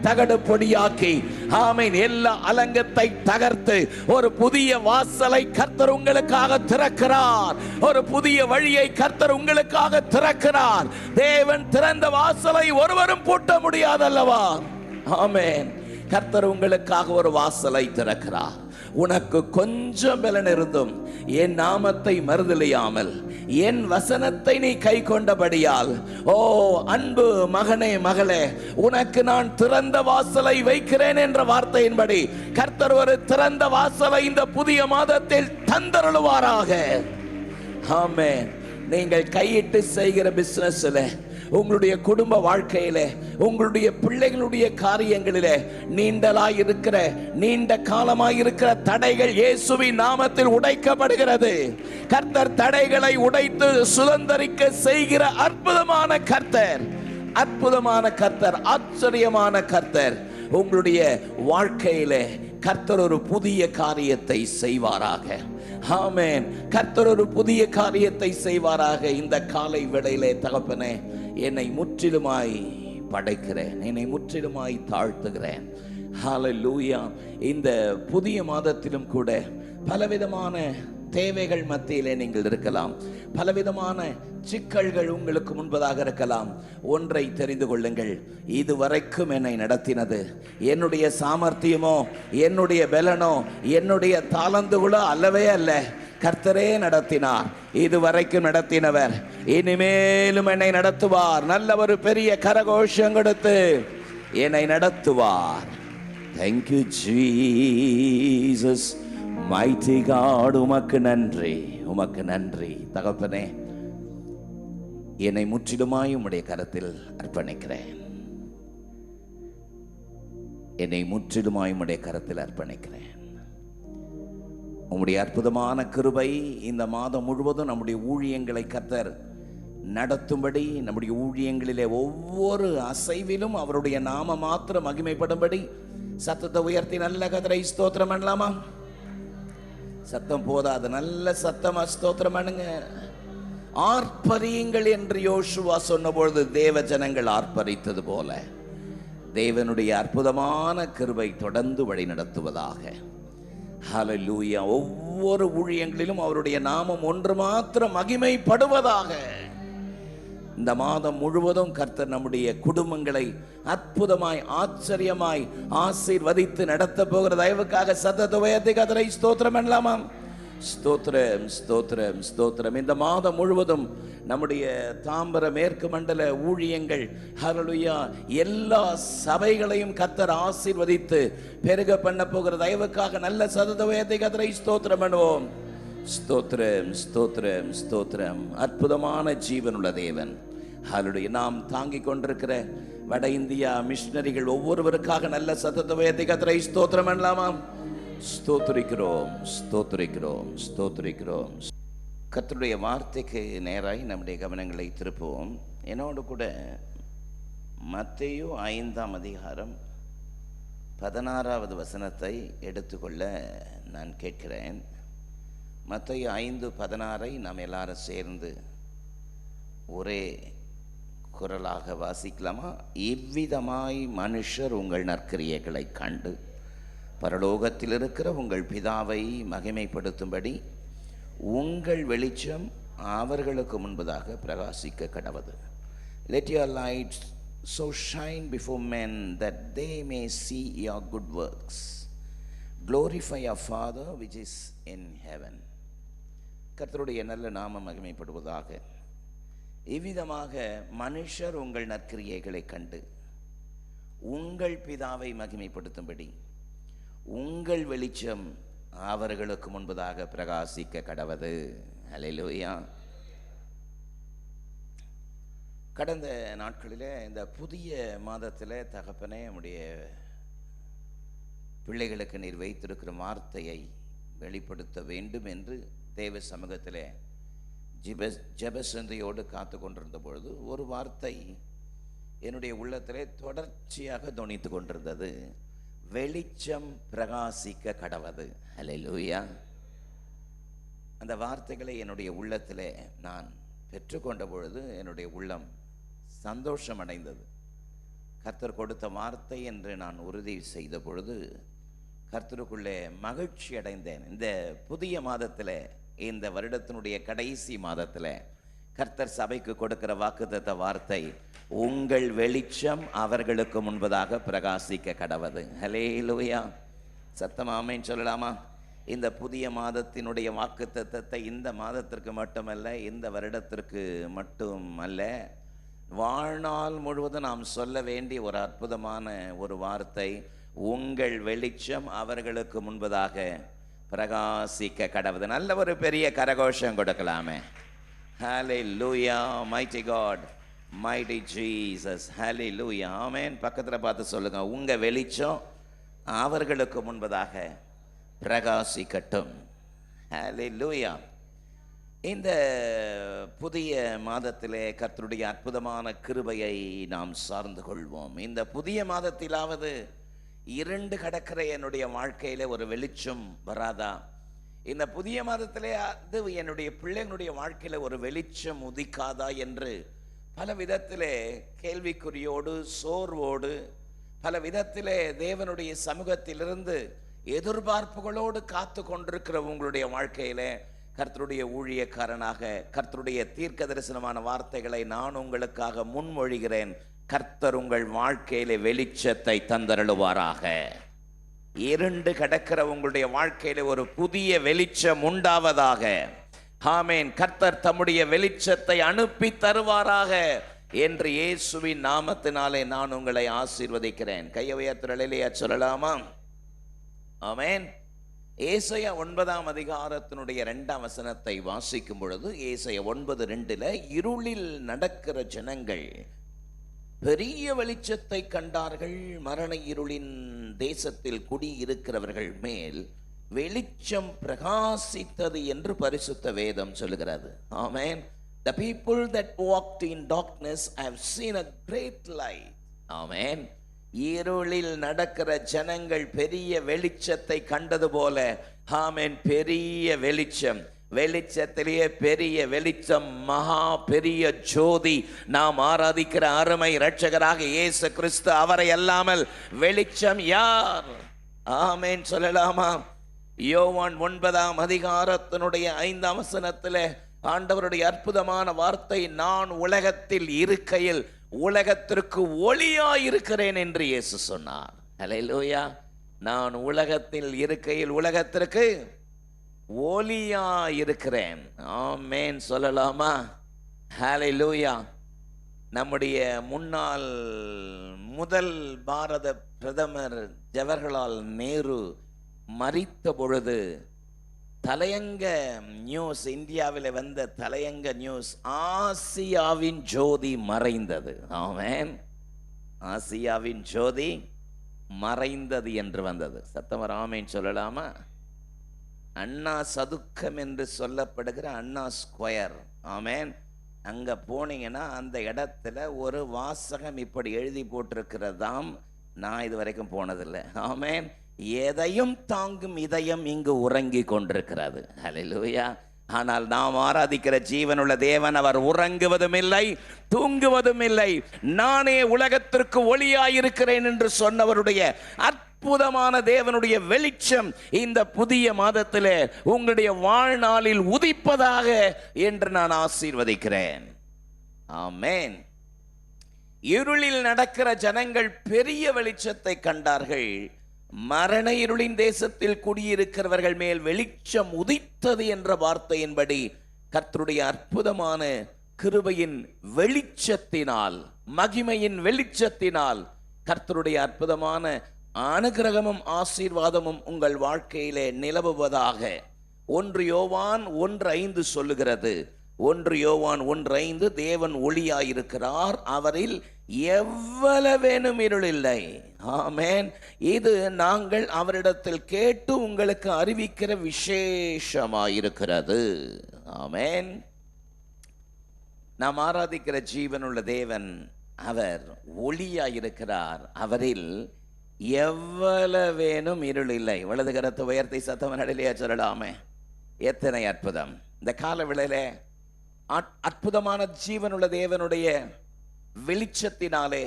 தகடு பொடியாக்கி, ஆமென், எல்லா அலங்கத்தை தகர்த்து ஒரு புதிய வாசலை கர்த்தர் உங்களுக்காக திறக்கிறார். ஒரு புதிய வழியை கர்த்தர் உங்களுக்காக திறக்கிறார். தேவன் திறந்த வாசலை ஒருவரும் பூட்ட முடியாதல்லவா? ஆமென். கர்த்தர் உங்களுக்காக ஒரு வாசலை திறக்கிறார். உனக்கு கொஞ்சம் பலன் இருந்தும் என் நாமத்தை மறுதலியாமல் என் வசனத்தை நீ கை கொண்டபடியால், ஓ அன்பு மகனே மகளே, உனக்கு நான் திறந்த வாசலை வைக்கிறேன் என்ற வார்த்தையின்படி கர்த்தர் ஒரு திறந்த வாசலை இந்த புதிய மாதத்தில் தந்தருளுவாராக. ஆமென். நீங்கள் கையிட்டு செய்கிற பிசினஸ்ல, உங்களுடைய குடும்ப வாழ்க்கையில, உங்களுடைய பிள்ளைகளுடைய காரியங்களிலே நீண்டலாய் இருக்கிற, நீண்ட காலமாய் இருக்கிற தடைகள் இயேசுவின் நாமத்தில் உடைக்கப்படுகிறது. கர்த்தர் தடைகளை உடைத்து சுதந்தரிக்க செய்கிற அற்புதமான கர்த்தர், அற்புதமான கர்த்தர், ஆச்சரியமான கர்த்தர். உங்களுடைய வாழ்க்கையிலே கர்த்தர் ஒரு புதிய காரியத்தை செய்வாராக. ஆமென். கர்த்தர் ஒரு புதிய காரியத்தை செய்வாராக. இந்த காலை வேளையிலே தகப்பனே, என்னை முற்றிலுமாய் படைக்கிறேன், என்னை முற்றிலுமாய் தாழ்த்துகிறேன். ஹல்லேலூயா. இந்த புதிய மாதத்திலும் கூட பலவிதமான தேவைகள் மத்தியிலே நீங்கள் இருக்கலாம், பலவிதமான சிக்கல்கள் உங்களுக்கு முன்பதாக இருக்கலாம். ஒன்றை தெரிந்து கொள்ளுங்கள், இதுவரைக்கும் என்னை நடத்தினது என்னுடைய சாமர்த்தியமோ, என்னுடைய பலனோ, என்னுடைய தாளந்துகளோ அல்லவே அல்ல. கர்த்தரே நடத்தினார், இதுவரைக்கும் நடத்தினவர் இனிமேலும் என்னை நடத்துவார். நல்ல ஒரு பெரிய கரகோஷம் கொடுத்து என்னை நடத்துவார். Thank you Jesus, mighty God. உமக்கு நன்றி, உமக்கு நன்றி தகப்பனே. என்னை முற்றிலுமாய் உம்முடைய கரத்தில் அர்ப்பணிக்கிறேன், என்னை முற்றிலுமாய் உம்முடைய கரத்தில் அர்ப்பணிக்கிறேன். உம்முடைய அற்புதமான கிருபை இந்த மாதம் முழுவதும் நம்முடைய ஊழியங்களை கர்த்தர் நடத்தும்படி, நம்முடைய ஊழியங்களிலே ஒவ்வொரு அசைவிலும் அவருடைய நாம மாத்திரம் மகிமைப்படும்படி சத்தத்தை உயர்த்தி நல்ல கர்த்தரை ஸ்தோத்திரம் பண்ணலாமா? சத்தம் போதாது, நல்ல சத்தமா ஸ்தோத்திரம் பண்ணுங்க. ஆர்ப்பரியுங்கள் என்று யோசுவா சொன்னபொழுது தேவ ஜனங்கள் ஆர்ப்பரித்தது போல தேவனுடைய அற்புதமான கிருபை தொடர்ந்து வழி நடத்துவதாக. ஹல்லேலூயா. ஒவ்வொரு ஊழியங்களிலும் அவருடைய நாமம் ஒன்று மாத்திரம் மகிமைப்படுவதாக. இந்த மாதம் முழுவதும் கர்த்தர் நம்முடைய குடும்பங்களை அற்புதமாய், ஆச்சரியமாய் ஆசீர்வதித்து நடத்த போகிற தயவுக்காக சத்தத்தை உயர்த்தி கர்த்தரை ஸ்தோத்திரம் பண்ணலாமா? ஸ்தோத்திரம், ஸ்தோத்திரம், ஸ்தோத்திரம். இந்த மாதம் முழுவதும் நம்முடைய தாம்பர மேற்கு மண்டல ஊழியங்கள், ஹல்லேலூயா, எல்லா சபைகளையும் கர்த்தர் ஆசீர்வதித்து பெருக பண்ண போகிற தயவுக்காக நல்ல சத்தத்தை உயர்த்தி கர்த்தரை ஸ்தோத்திரம் பண்ணுவோம். ஸ்தோத்திரம், ஸ்தோத்திரம், ஸ்தோத்திரம். அற்புதமான ஜீவனுள்ள தேவன். ஹல்லேலூயா. நாம் தாங்கிக் கொண்டிருக்கிற வட இந்தியா மிஷனரிகள் ஒவ்வொருவருக்காக நல்ல சத்தத்தை உயர்த்தி கர்த்தரை ஸ்தோத்திரம் பண்ணலாமா? ஸ்தோத்திரிக்கிறோம், ஸ்தோத்திரிக்கிறோம், ஸ்தோத்திரிக்கிறோம். கர்த்தருடைய வார்த்தைக்கு நேராய் நம்முடைய கவனங்களை திருப்புவோம். என்னோடு கூட மத்தேயு 5ஆம் அதிகாரம் 16வது வசனத்தை எடுத்துக்கொள்ள நான் கேட்கிறேன். மத்தேயு 5:16 நாம் எல்லாரும் சேர்ந்து ஒரே குரலாக வாசிக்கலாமா? இவ்விதமாய் மனுஷர் உங்கள் நற்கிரியைகளை கண்டு பரலோகத்தில் இருக்கிற உங்கள் பிதாவை மகிமைப்படுத்தும்படி உங்கள் வெளிச்சம் அவர்களுக்கு முன்பதாக பிரகாசிக்க கடவது. Let your light so shine before men that they may see your good works. Glorify your Father which is in heaven. கர்த்தருடைய நல்ல நாமம் மகிமைப்படுவதாக. இவ்விதமாக மனுஷர் உங்கள் நற்கிரியைகளை கண்டு உங்கள் பிதாவை மகிமைப்படுத்தும்படி உங்கள் வெளிச்சம் அவர்களுக்கு முன்பதாக பிரகாசிக்க கடவது. ஹல்லேலூயா. கடந்த நாட்களில் இந்த புதிய மாதத்தில் தகப்பனே, நம்முடைய பிள்ளைகளுக்கு நீர் வைத்திருக்கிற வார்த்தையை வெளிப்படுத்த வேண்டும் என்று தேவ சமூகத்தில் ஜெபசந்தையோடு காத்து கொண்டிருந்த பொழுது ஒரு வார்த்தை என்னுடைய உள்ளத்திலே தொடர்ச்சியாக தொனித்து கொண்டிருந்தது. வெளிச்சம் பிரகாசிக்க கடவது. ஹல்லேலூயா. அந்த வார்த்தைகளை என்னுடைய உள்ளத்திலே நான் பெற்றுக்கொண்ட பொழுது என்னுடைய உள்ளம் சந்தோஷம் அடைந்தது. கர்த்தர் கொடுத்த வார்த்தை என்று நான் உறுதி செய்த பொழுது கர்த்தருக்குள்ளே மகிழ்ச்சி அடைந்தேன். இந்த புதிய மாதத்தில், இந்த வருடத்தினுடைய கடைசி மாதத்தில் கர்த்தர் சபைக்கு கொடுக்கிற வாக்குத்தத்த வார்த்தை, உங்கள் வெளிச்சம் அவர்களுக்கு முன்பதாக பிரகாசிக்க கடவது. ஹல்லேலூயா. சத்தமா ஆமென் சொல்லலாமா? இந்த புதிய மாதத்தினுடைய வாக்குத்தத்தத்தை இந்த மாதத்திற்கு மட்டுமல்ல, இந்த வருடத்திற்கு மட்டும் அல்ல, வாழ்நாள் முழுவதும் நாம் சொல்ல வேண்டிய ஒரு அற்புதமான ஒரு வார்த்தை, உங்கள் வெளிச்சம் அவர்களுக்கு முன்பதாக பிரகாசிக்க கடவுது. நல்ல ஒரு பெரிய கரகோஷம் கொடுக்கலாமே. Hallelujah, mighty God, mighty Jesus. Hallelujah, amen. பக்கத்துல பார்த்து சொல்லுங்க, உங்க வெளிச்சம் அவர்களுக்கு முன்பதாக பிரகாசிக்கட்டும். Hallelujah. இந்த புதிய மாதத்திலே கர்த்தருடைய அற்புதமான கிருபையை நாம் சார்ந்து கொள்வோம். இந்த புதிய மாதத்திலாவது இருண்டு கடக்கிற என்னுடைய வாழ்க்கையில ஒரு வெளிச்சம் வராதா? இந்த புதிய மாதத்திலே அது என்னுடைய பிள்ளைகளுடைய வாழ்க்கையில ஒரு வெளிச்சம் உதிக்காதா என்று பல விதத்திலே கேள்விக்குறியோடு சோர்வோடு பல விதத்திலே தேவனுடைய சமூகத்திலிருந்து எதிர்பார்ப்புகளோடு காத்து கொண்டிருக்கிற உங்களுடைய வாழ்க்கையிலே கர்த்தருடைய ஊழியக்காரனாக கர்த்தருடைய தீர்க்க தரிசனமான வார்த்தைகளை நான் உங்களுக்காக முன்மொழிகிறேன். கர்த்தர் உங்கள் வாழ்க்கையிலே வெளிச்சத்தை தந்தருளுவாராக. இருண்டு கடக்கிற உங்களுடைய வாழ்க்கையில ஒரு புதிய வெளிச்சம் உண்டாவதாக. ஆமென். கர்த்தர் தம்முடைய வெளிச்சத்தை அனுப்பி தருவாராக என்று இயேசுவின் நாமத்தினாலே நான் உங்களை ஆசீர்வதிக்கிறேன். கையை உயர்த்தி சொல்லலாமா? ஆமென். ஏசாயா 9ஆம் அதிகாரத்தினுடைய 2ஆம் வசனத்தை வாசிக்கும் பொழுது ஏசாயா 9:2 இருளில் நடக்கிற ஜனங்கள் பெரிய வெளிச்சத்தை கண்டார்கள், மரண இருளின் தேசத்தில் குடியிருக்கிறவர்கள் மேல் வெளிச்சம் பிரகாசித்தது என்று பரிசுத்த வேதம் சொல்லுகிறது. ஆமென். The people that walked in darkness have seen a great light. ஆமென். இருளில் நடக்கிற ஜனங்கள் பெரிய வெளிச்சத்தை கண்டது போல, ஆமென், பெரிய வெளிச்சம், வெளிச்சத்திலேயே பெரிய வெளிச்சம், மகா பெரிய ஜோதி, நாம் ஆராதிக்கிற அருமை இரட்சகராக இயேசு கிறிஸ்து. அவரை அல்லாமல் வெளிச்சம் யார்? ஆமென் சொல்லலாமா? யோவான் 9ஆம் அதிகாரத்தினுடைய 5ஆம் வசனத்திலே ஆண்டவருடைய அற்புதமான வார்த்தை, நான் உலகத்தில் இருக்கையில் உலகத்திற்கு ஒளியாயிருக்கிறேன் என்று இயேசு சொன்னார். ஹல்லேலூயா. நான் உலகத்தில் இருக்கையில் உலகத்திற்கு ஒளியாயிருக்கிறேன். ஆமென் சொல்லலாமா? ஹல்லேலூயா. நம்முடைய முன்னாள் முதல் பாரத பிரதமர் ஜவஹர்லால் நேரு மரித்த பொழுது தலையங்க நியூஸ், இந்தியாவில் வந்த தலையங்க நியூஸ், ஆசியாவின் ஜோதி மறைந்தது. ஆமென். ஆசியாவின் ஜோதி மறைந்தது என்று வந்தது. சத்தமர் ஆமென் சொல்லலாமா? அண்ணா சதுக்கம் என்று சொல்லப்படுகிற அண்ணா ஸ்கொயர், ஆமென், அங்க போனீங்கன்னா அந்த இடத்துல ஒரு வாசகம் இப்படி எழுதி போட்டிருக்கிறதாம். நான் இது வரைக்கும் போனதில்லை. ஆமென். எதையும் தாங்கும் இதயம் இங்கு உறங்கி கொண்டிருக்கிறது. ஹல்லேலூயா. ஆனால் நாம் ஆராதிக்கிற ஜீவனுள்ள தேவன், அவர் உறங்குவதும் இல்லை தூங்குவதும் இல்லை. நானே உலகத்திற்கு ஒளியாயிருக்கிறேன் என்று சொன்னவருடைய அற்புதமான தேவனுடைய வெளிச்சம் இந்த புதிய மாதத்திலே உங்களுடைய வாழ்நாளில் உதிப்பதாக என்று நான் ஆசீர்வதிக்கிறேன். ஆமென். இருளில் நடக்கிற ஜனங்கள் பெரிய வெளிச்சத்தை கண்டார்கள், மரண இருளின் தேசத்தில் குடியிருக்கிறவர்கள் மேல் வெளிச்சம் உதித்தது என்ற வார்த்தையின்படி கர்த்தருடைய அற்புதமான கிருபையின் வெளிச்சத்தினால், மகிமையின் வெளிச்சத்தினால் கர்த்தருடைய அற்புதமான அனுகிரகமும் ஆசீர்வாதமும் உங்கள் வாழ்க்கையிலே நிலவுவதாக. 1 யோவான் 1:5 சொல்லுகிறது. 1 யோவான் 1:5, தேவன் ஒளியாயிருக்கிறார், அவரில் எவ்வளவேனும் இருள் இல்லை. ஆமென். இது நாங்கள் அவரிடத்தில் கேட்டு உங்களுக்கு அறிவிக்கிற விசேஷமாயிருக்கிறது. ஆமென். நாம் ஆராதிக்கிற ஜீவனுள்ள தேவன், அவர் ஒளியாயிருக்கிறார், அவரில் எவ்வளவேனும் இருள் இல்லை. வலது கரத்தை உயர்த்தி சத்தம் நடுலையா சொல்லலாமே? எத்தனை அற்புதம்! இந்த கால வேளையிலே அற்புதமான ஜீவனுள்ள தேவனுடைய வெளிச்சத்தினாலே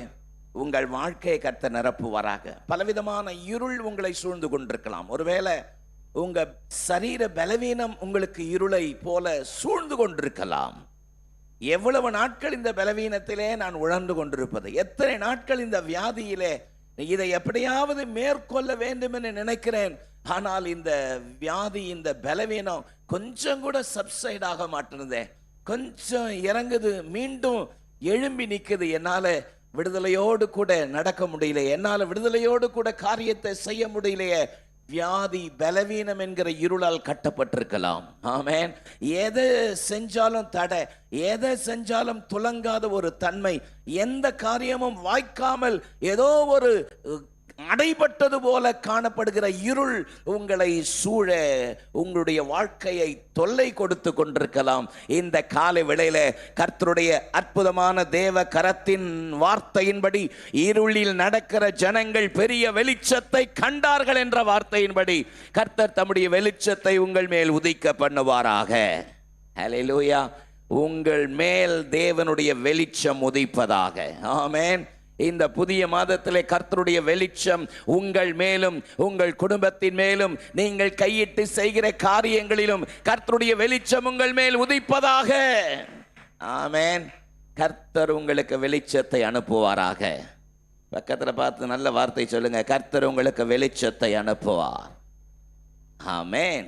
உங்கள் வாழ்க்கையை கர்த்தர் நிரப்புவாராக. பலவிதமான இருள் உங்களை சூழ்ந்து கொண்டிருக்கலாம். ஒருவேளை உங்க சரீர பலவீனம் உங்களுக்கு இருளை போல சூழ்ந்து கொண்டிருக்கலாம். எவ்வளவு நாட்கள் இந்த பலவீனத்திலே நான் உழந்து கொண்டிருப்பது, எத்தனை நாட்கள் இந்த வியாதியிலே இதை எப்படியாவது மேற்கொள்ள வேண்டும் என்று நினைக்கிறேன். ஆனால் இந்த வியாதி, இந்த பலவீனம் கொஞ்சம் கூட சப்சைட் ஆக மாட்டேனுதே, கொஞ்சம் இறங்குது, மீண்டும் எழும்பி நிற்குது. என்னால விடுதலையோடு கூட நடக்க முடியல, என்னால விடுதலையோடு கூட காரியத்தை செய்ய முடியலையே. வியாதி, பலவீனம் என்கிற இருளால் கட்டப்பட்டிருக்கலாம். ஆமென். எதை செஞ்சாலும் தடை, எதை செஞ்சாலும் துலங்காத ஒரு தன்மை, எந்த காரியமும் வாய்க்காமல் ஏதோ ஒரு அடைபட்டது போல காணப்படுகிற இருள் உங்களை சூழ உங்களுடைய வாழ்க்கையை தொல்லை கொடுத்து கொண்டிருக்கலாம். இந்த காலை வேளையில கர்த்தருடைய அற்புதமான தேவ கரத்தின் வார்த்தையின்படி இருளில் நடக்கிற ஜனங்கள் பெரிய வெளிச்சத்தை கண்டார்கள் என்ற வார்த்தையின்படி கர்த்தர் தம்முடைய வெளிச்சத்தை உங்கள் மேல் உதிக்க பண்ணுவாராக. ஹல்லேலூயா. உங்கள் மேல் தேவனுடைய வெளிச்சம் உதிப்பதாக. ஆமென். இந்த புதிய மாதத்திலே கர்த்தருடைய வெளிச்சம் உங்கள் மேலும் உங்கள் குடும்பத்தின் மேலும் நீங்கள் கையிட்டு செய்கிற காரியங்களிலும் கர்த்தருடைய வெளிச்சம் உங்கள் மேல் உதிப்பதாக. ஆமென். கர்த்தர் உங்களுக்கு வெளிச்சத்தை அனுப்புவாராக. பக்கத்துல பார்த்து நல்ல வார்த்தை சொல்லுங்க, கர்த்தர் உங்களுக்கு வெளிச்சத்தை அனுப்புவார். ஆமென்.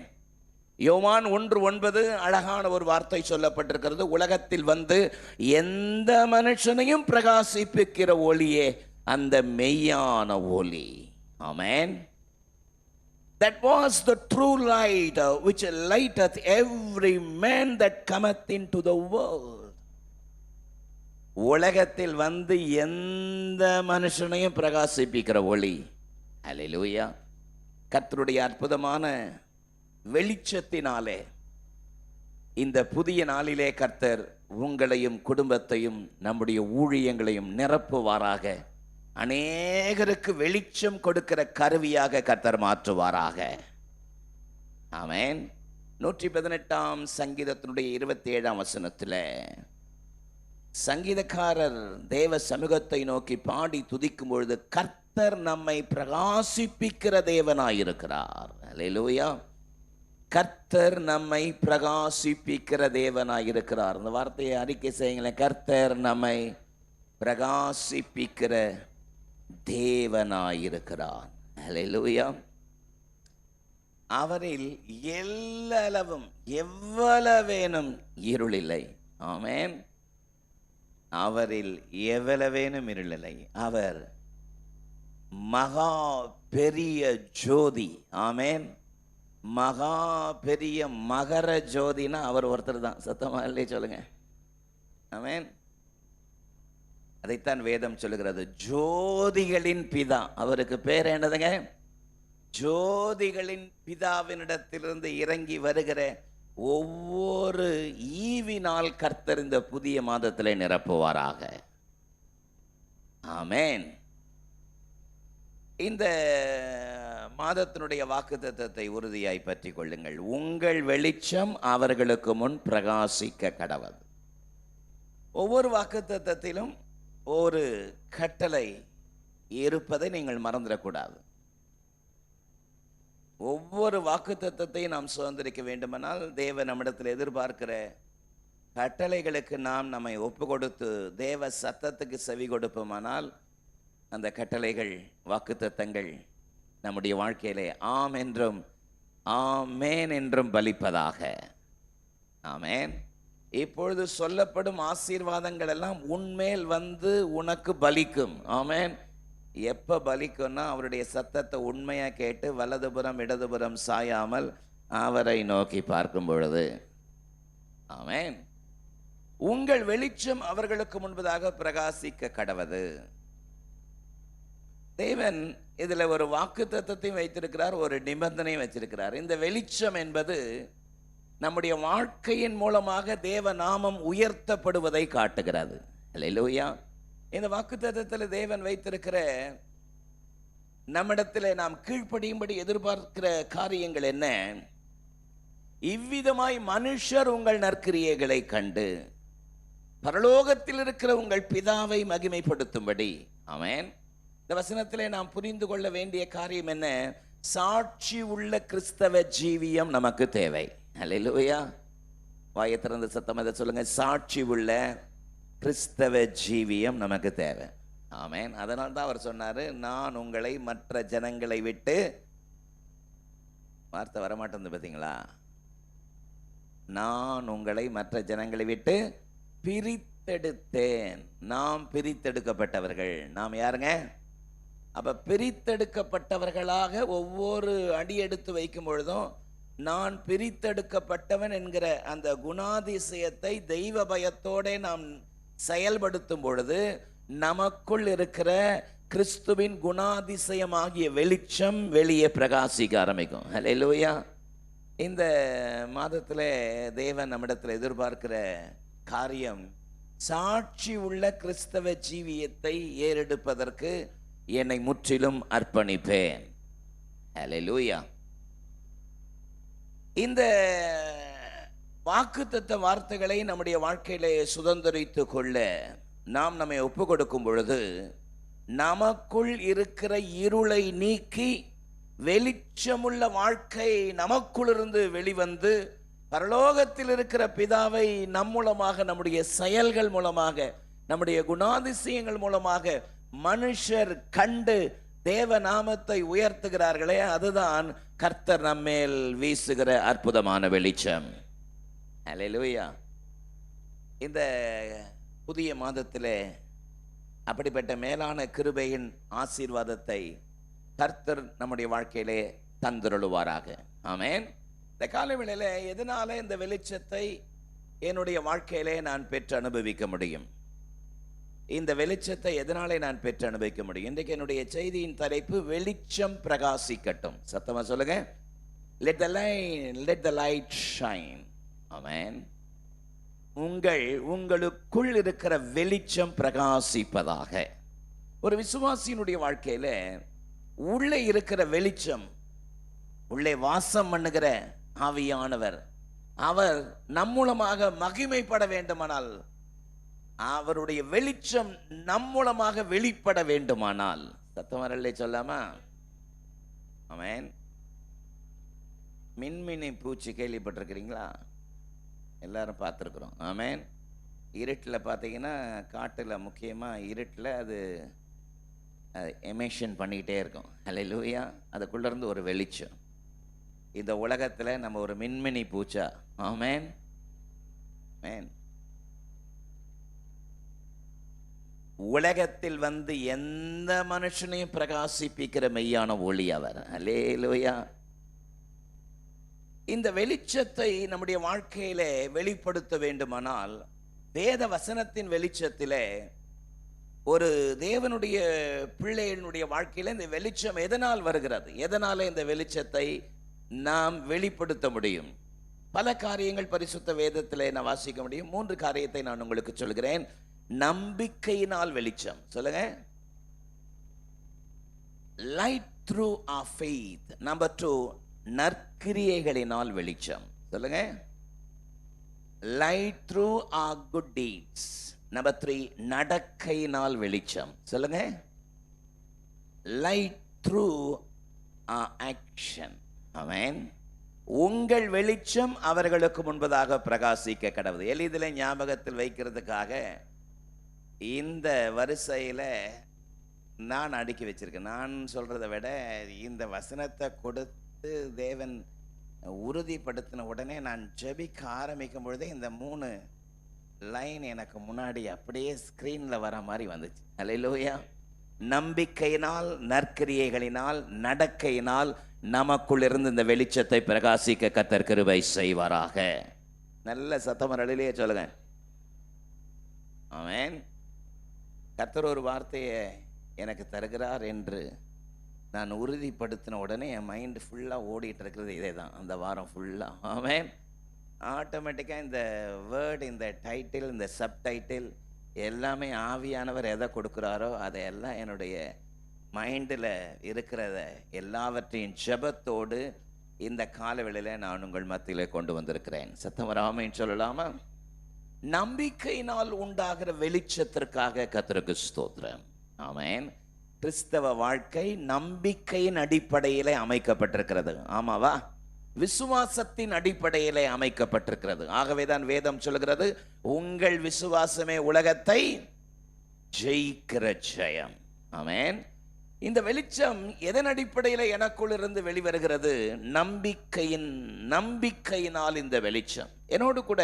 யோவான் 1:9 அழகான ஒரு வார்த்தை சொல்லப்பட்டிருக்கிறது. உலகத்தில் வந்து எந்த மனுஷனையும் பிரகாசிப்பிக்கிற ஒளியே அந்த மெய்யான ஒளி. ஆமென். That was the true light which lighteth every man that cometh into the world. உலகத்தில் வந்து எந்த மனுஷனையும் பிரகாசிப்பிக்கிற ஒளி. ஹல்லேலூயா. கர்த்தருடைய அற்புதமான வெளிச்சத்தினாலே இந்த புதிய நாளிலே கர்த்தர் உங்களையும் குடும்பத்தையும் நம்முடைய ஊழியங்களையும் நிரப்புவாராக. அநேகருக்கு வெளிச்சம் கொடுக்கிற கருவியாக கர்த்தர் மாற்றுவாராக. ஆமென். 118 சங்கீதத்தினுடைய 27 வசனத்தில் சங்கீதக்காரர் தேவ சமூகத்தை நோக்கி பாடி துதிக்கும் பொழுது கர்த்தர் நம்மை பிரகாசிப்பிக்கிற தேவனாயிருக்கிறார். அல்லேலூயா. கர்த்தர் நம்மை பிரகாசிப்பிக்கிற தேவனாயிருக்கிறார். இந்த வார்த்தையை அறிக்கை செய்யுங்களேன். கர்த்தர் நம்மை பிரகாசிப்பிக்கிற தேவனாயிருக்கிறார். அல்லேலூயா. அவரில் எல்லளவும் எவ்வளவேனும் இருளில்லை. ஆமென். அவரில் எவ்வளவேனும் இருளில்லை. அவர் மகா பெரிய ஜோதி. ஆமென். மகா பெரிய மகர ஜோதினா அவர் ஒருத்தர் தான். சத்தமா இல்லையே சொல்லுங்க. ஆமென். அதைத்தான் வேதம் சொல்லுகிறது. ஜோதிகளின் பிதா. அவருக்கு பேர் என்னதுங்க? ஜோதிகளின் பிதாவினிடத்திலிருந்து இறங்கி வருகிற ஒவ்வொரு ஈவினால் கர்த்தர் இந்த புதிய மாதத்திலே நிரப்புவாராக. ஆமென். இந்த மாதத்தினுடைய வாக்குத்தத்தத்தை உறுதியாய் பற்றி கொள்ளுங்கள். உங்கள் வெளிச்சம் அவர்களுக்கு முன் பிரகாசிக்க கடவது. ஒவ்வொரு வாக்குத்தத்தத்திலும் ஒரு கட்டளை இருப்பதை நீங்கள் மறந்துடக்கூடாது. ஒவ்வொரு வாக்குத்தத்தத்தையும் நாம் சுதந்திரிக்க வேண்டுமானால் தேவ நம்மிடத்தில் எதிர்பார்க்கிற கட்டளைகளுக்கு நாம் நம்மை ஒப்பு கொடுத்து தேவ சத்தத்துக்கு செவி கொடுப்போமானால் அந்த கட்டளைகள் வாக்குத்தத்தங்கள் நம்முடைய வாழ்க்கையிலே ஆம் என்றும் ஆமேன் என்றும் பலிப்பதாக. ஆமேன். இப்பொழுது சொல்லப்படும் ஆசீர்வாதங்கள் எல்லாம் உன்மேல் வந்து உனக்கு பலிக்கும். ஆமேன். எப்ப பலிக்கும்னா அவருடைய சத்தத்தை உண்மையா கேட்டு வலதுபுறம் இடதுபுறம் சாயாமல் அவரை நோக்கி பார்க்கும் பொழுது. ஆமேன். உங்கள் வெளிச்சம் அவர்களுக்கு முன்பதாக பிரகாசிக்க கடவது. தேவன் இதுல ஒரு வாக்குத்தத்தத்தையும் வைத்திருக்கிறார், ஒரு நிபந்தனையும் வச்சிருக்கிறார். இந்த வெளிச்சம் என்பது நம்முடைய வாழ்க்கையின் மூலமாக தேவ நாமம் உயர்த்தப்படுவதை காட்டுகிறது. அல்லேலூயா. இந்த வாக்குத்தத்தத்தில் தேவன் வைத்திருக்கிற நம்மிடத்தில் நாம் கீழ்ப்படியும்படி எதிர்பார்க்கிற காரியங்கள் என்ன? இவ்விதமாய் மனுஷர் உங்கள் நற்கிரியைகளை கண்டு பரலோகத்தில் இருக்கிற உங்கள் பிதாவை மகிமைப்படுத்தும்படி. ஆமென். இந்த வசனத்திலே நாம் புரிந்து கொள்ள வேண்டிய காரியம் என்ன? சாட்சி உள்ள கிறிஸ்தவ ஜீவியம் நமக்கு தேவை. அல்லேலூயா. வாயை திறந்து சத்தமாக சொல்லுங்க. சாட்சி உள்ள கிறிஸ்தவ ஜீவியம் நமக்கு தேவை. ஆமென். அதனால தான் அவர் சொன்னாரு, நான் உங்களை மற்ற ஜனங்களை விட்டு, வார்த்தை வரமாட்டேங்குது பார்த்தீங்களா? நான் உங்களை மற்ற ஜனங்களை விட்டு பிரித்தெடுத்தேன். நாம் பிரித்தெடுக்கப்பட்டவர்கள். நாம் யாருங்க? அப்ப பிரித்தெடுக்கப்பட்டவர்களாக ஒவ்வொரு அடி எடுத்து வைக்கும் பொழுதும் நான் பிரித்தெடுக்கப்பட்டவன் என்கிற அந்த குணாதிசயத்தை தெய்வ பயத்தோட நாம் செயல்படுத்தும் பொழுது நமக்குள் இருக்கிற கிறிஸ்துவின் குணாதிசயமாகிய வெளிச்சம் வெளியே பிரகாசிக்க ஆரம்பிக்கும். ஹல்லேலூயா. இந்த மாதத்தில் தேவன் நம்மிடத்தில் எதிர்பார்க்கிற காரியம், சாட்சி உள்ள கிறிஸ்தவ ஜீவியத்தை ஏறெடுப்பதற்கு என்னை முற்றிலும் அர்ப்பணிப்பேன். ஹல்லேலூயா. இந்த வாக்குத்தத்த வார்த்தைகளை நம்முடைய வாழ்க்கையிலே சுதந்திரித்து கொள்ள நாம் நம்மை ஒப்பு கொடுக்கும் பொழுது நமக்குள் இருக்கிற இருளை நீக்கி வெளிச்சமுள்ள வாழ்க்கை நமக்குள்ளிருந்து வெளிவந்து பரலோகத்தில் இருக்கிற பிதாவை நம் மூலமாக, நம்முடைய செயல்கள் மூலமாக, நம்முடைய குணாதிசயங்கள் மூலமாக மனுஷர் கண்டு தேவ நாமத்தை உயர்த்துகிறார்களே, அதுதான் கர்த்தர் நம்மேல் வீசுகிற அற்புதமான வெளிச்சம். ஹல்லேலூயா. இந்த புதிய மாதத்திலே அப்படிப்பட்ட மேலான கிருபையின் ஆசீர்வாதத்தை கர்த்தர் நம்முடைய வாழ்க்கையிலே தந்தருளுவாராக. ஆமென். இந்த காலை வேளையில எதனால இந்த வெளிச்சத்தை என்னுடைய வாழ்க்கையிலே நான் பெற்று அனுபவிக்க முடியும்? இந்த வெளிச்சத்தை எதனாலே நான் பெற்று அனுபவிக்க முடியும்? இன்றைக்கு என்னுடைய செய்தியின் தலைப்பு வெளிச்சம் பிரகாசிக்கட்டும். சத்தமா சொல்லுங்க. let the light shine. ஆமென். உங்களுக்குள் இருக்கிற வெளிச்சம் பிரகாசிப்பதாக. ஒரு விசுவாசியினுடைய வாழ்க்கையில உள்ளே இருக்கிற வெளிச்சம், உள்ளே வாசம் பண்ணுகிற ஆவியானவர், அவர் நம் மூலமாக மகிமைப்பட வேண்டுமானால், அவருடைய வெளிச்சம் நம் மூலமாக வெளிப்பட வேண்டுமானால், சத்தமரல்லே சொல்லாமா? ஆமென். மின்மினி பூச்சி கேள்விப்பட்டிருக்கிறீங்களா? எல்லாரும் பார்த்துருக்குறோம். ஆமென். இருட்டில் பார்த்தீங்கன்னா, காட்டில் முக்கியமாக இருட்டில் அது எமிஷன் பண்ணிக்கிட்டே இருக்கும். ஹல்லேலூயா. அதுக்குள்ளேருந்து ஒரு வெளிச்சம். இந்த உலகத்தில் நம்ம ஒரு மின்மினி பூச்சா. ஆமென். ஆமென். உலகத்தில் வந்து எந்த மனுஷனையும் பிரகாசிப்பிக்கிற மெய்யான ஒளி அவர். ஹல்லேலூயா. இந்த வெளிச்சத்தை நம்முடைய வாழ்க்கையிலே வெளிப்படுத்த வேண்டுமானால் வேத வசனத்தின் வெளிச்சத்திலே ஒரு தேவனுடைய பிள்ளைகளுடைய வாழ்க்கையில இந்த வெளிச்சம் எதனால் வருகிறது? எதனால இந்த வெளிச்சத்தை நாம் வெளிப்படுத்த முடியும்? பல காரியங்கள் பரிசுத்த வேதத்திலே நான் வாசிக்க முடியும். 3 காரியத்தை நான் உங்களுக்கு சொல்கிறேன். நம்பிக்கையினால் வெளிச்சம். சொல்லுங்க. Light through our faith. Number 2, நற்கிரியைகளினால் வெளிச்சம். சொல்லுங்க. Light through our good deeds. Number 3, நடக்கையினால் வெளிச்சம். சொல்லுங்க. Light through our action. Amen. உங்கள் வெளிச்சம் அவர்களுக்கு முன்பதாக பிரகாசிக்க கடவுது. எளிதில் ஞாபகத்தில் வைக்கிறதுக்காக இந்த வரிசையில் நான் அடுக்கி வச்சிருக்கேன். நான் சொல்றதை விட இந்த வசனத்தை கொடுத்து தேவன் உறுதிப்படுத்தின உடனே நான் ஜெபிக்க ஆரம்பிக்கும் பொழுதே இந்த 3 லைன் எனக்கு முன்னாடி அப்படியே ஸ்கிரீன்ல வர மாதிரி வந்துச்சு. ஹல்லேலூயா. நம்பிக்கையினால், நற்கிரியைகளினால், நடக்கையினால் நமக்குள் இருந்து இந்த வெளிச்சத்தை பிரகாசிக்க கர்த்தர் கிருபை செய்வாராக. நல்ல சத்தமரலிலேயே சொல்லுங்க. ஆமென். கர்த்தர் ஒரு வார்த்தையை எனக்கு தருகிறார் என்று நான் உறுதிப்படுத்தின உடனே என் மைண்டு ஃபுல்லாக ஓடிட்டு இருக்கிறது இதே தான். அந்த வாரம் ஃபுல்லாக. ஆமென். ஆட்டோமேட்டிக்காக இந்த வேர்டு, இந்த டைட்டில், இந்த சப்டைட்டில் எல்லாமே ஆவியானவர் எதை கொடுக்குறாரோ அதையெல்லாம் என்னுடைய மைண்டில் இருக்கிறத எல்லாவற்றையும் ஜெபத்தோடு இந்த காலவெளியில் நான் உங்கள் மத்தியில் கொண்டு வந்திருக்கிறேன். சத்தம் வராமைன்னு சொல்லலாமா? நம்பிக்கையினால் உண்டாகிற வெளிச்சத்திற்காக கர்த்தருக்கு ஸ்தோத்திரம். ஆமென். கிறிஸ்தவ வாழ்க்கை நம்பிக்கையின் அடிப்படையிலே அமைக்கப்பட்டிருக்கிறது. ஆமாவா? விசுவாசத்தின் அடிப்படையிலே அமைக்கப்பட்டிருக்கிறது. ஆகவேதான் வேதம் சொல்கிறது, உங்கள் விசுவாசமே உலகத்தை ஜெயிக்கிற ஜெயம். ஆமென். இந்த வெளிச்சம் எதன் அடிப்படையில் எனக்குள் இருந்து வெளிவருகிறது? நம்பிக்கையினால் இந்த வெளிச்சம். என்னோடு கூட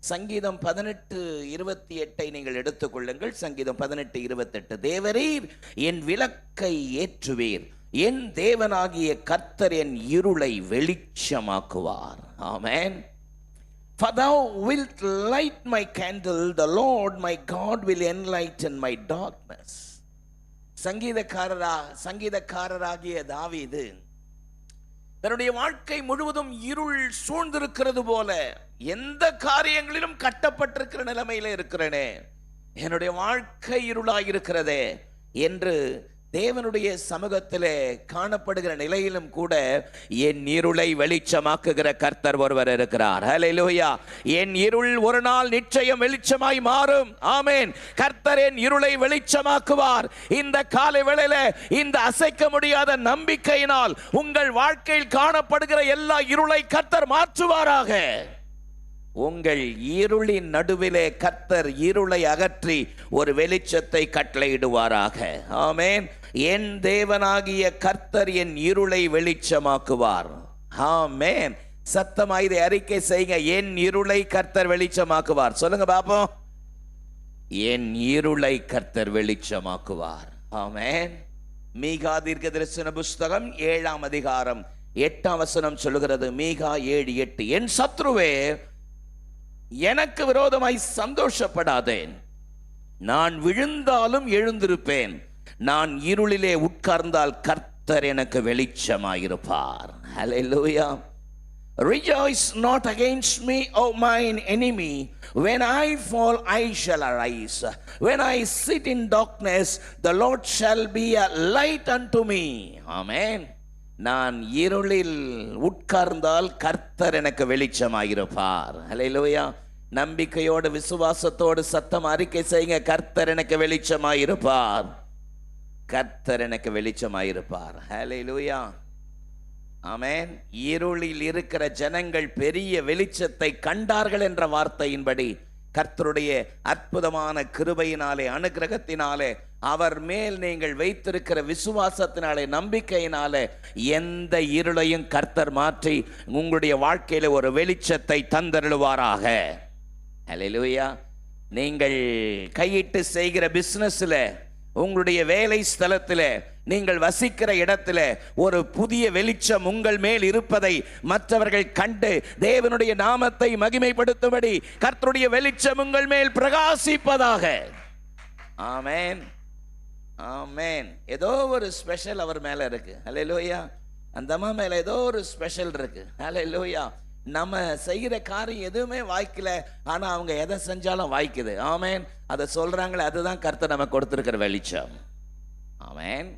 சங்கீதம் 18:28 நீங்கள் எடுத்துக்கொள்ளுங்கள். சங்கீதம் 18:28. தேவரீர் என் விளக்கை ஏற்றுவீர், என் தேவனாகிய கர்த்தர் என் இருளை வெளிச்சமாக்குவார். ஆமென். For thou wilt light my candle, the Lord my God will enlighten my darkness. சங்கீதக்காரராகிய தாவீது தன்னுடைய வாழ்க்கை முழுவதும் இருள் சூழ்ந்திருக்கிறது போல, எந்த காரியங்களிலும் கட்டப்பட்டிருக்கிற நிலைமையில இருக்கிறேனே, என்னுடைய வாழ்க்கை இருளாயிருக்கிறதே என்று தேவனுடைய சமூகத்திலே காணப்படுகிற நிலையிலும் கூட என் இருளை வெளிச்சமாக்குகிற கர்த்தர் ஒருவர் இருக்கிறார். ஹல்லேலூயா. என் இருள் ஒரு நாள் நிச்சயம் வெளிச்சமாய் மாறும். ஆமென். கர்த்தர் என் இருளை வெளிச்சமாக்குவார். இந்த காலை வேளையில இந்த அசைக்க முடியாத நம்பிக்கையினால் உங்கள் வாழ்க்கையில் காணப்படுகிற எல்லா இருளை கர்த்தர் மாற்றுவாராக. உங்கள் இருளின் நடுவிலே கர்த்தர் இருளை அகற்றி ஒரு வெளிச்சத்தை கட்டளையிடுவாராக. ஆமென். என் தேவனாகிய கர்த்தர் என் இருளை வெளிச்சமாக்குவார். ஆமென். சத்தமா இதை அறிக்கை செய்யுங்க. என் இருளை கர்த்தர் வெளிச்சமாக்குவார். சொல்லுங்க பாப்போம். என் இருளை கர்த்தர் வெளிச்சமாக்குவார். ஆமென். மீகா தீர்க்கதரிசன புஸ்தகம் 7ஆம் அதிகாரம் 8ஆம் வசனம் சொல்லுகிறது. மீகா 7:8. என் சத்ருவே, எனக்கு விரோதமாய் சந்தோஷப்படாதேன், நான் விழுந்தாலும் எழுந்திருப்பேன், நான் இருளிலே உட்கார்ந்தால் கர்த்தர் எனக்கு வெளிச்சமாயிருப்பார். ஹல்லேலூயா. Rejoice not against me, O mine enemy. When I fall, I shall arise. When I sit in darkness, the Lord shall be a light unto me. Amen. நான் இருளில் உட்கார்ந்தால் கர்த்தர் எனக்கு வெளிச்சமாயிருப்பார். ஹல்லேலூயா. நம்பிக்கையோடு விசுவாசத்தோடு சத்தம் அறிக்கை செய்யுங்க. கர்த்தர் எனக்கு வெளிச்சமாயிருப்பார். கர்த்தர் எனக்கு வெளிச்சமாயிருப்பார். ஹல்லேலூயா. ஆமென். இருளில் இருக்கிற ஜனங்கள் பெரிய வெளிச்சத்தை கண்டார்கள் என்ற வார்த்தையின்படி கர்த்தருடைய அற்புதமான கிருபையினாலே, அனுக்கிரகத்தினாலே, அவர் மேல் நீங்கள் வைத்திருக்கிற விசுவாசத்தினாலே, நம்பிக்கையினாலே எந்த இருளையும் கர்த்தர் மாற்றி உங்களுடைய வாழ்க்கையில ஒரு வெளிச்சத்தை தந்தருளுவாராக. ஹல்லேலூயா. நீங்கள் கையிட்டு செய்கிற பிசினஸ்ல, உங்களுடைய வேலை ஸ்தலத்தில், நீங்கள் வசிக்கிற இடத்துல ஒரு புதிய வெளிச்சம் உங்கள் மேல் இருப்பதை மற்றவர்கள் கண்டு தேவனுடைய நாமத்தை மகிமைப்படுத்தும்படி கர்த்தருடைய வெளிச்சம் உங்கள் மேல் பிரகாசிப்பதாக. ஆமென். ஆமென். ஏதோ ஒரு ஸ்பெஷல் அவர் மேல இருக்கு. ஹல்லேலூயா. அந்த அம்மா மேல ஏதோ ஒரு ஸ்பெஷல் இருக்கு. ஹல்லேலூயா. நம்ம செய்கிற காரியம் எதுவுமே வாய்க்கல, ஆனா அவங்க எதை செஞ்சாலும் வாய்க்குது. ஆமென். அதை சொல்றாங்களே, அதுதான் கர்த்தர் நமக்கு கொடுத்திருக்கிற வெளிச்சம். ஆமென்.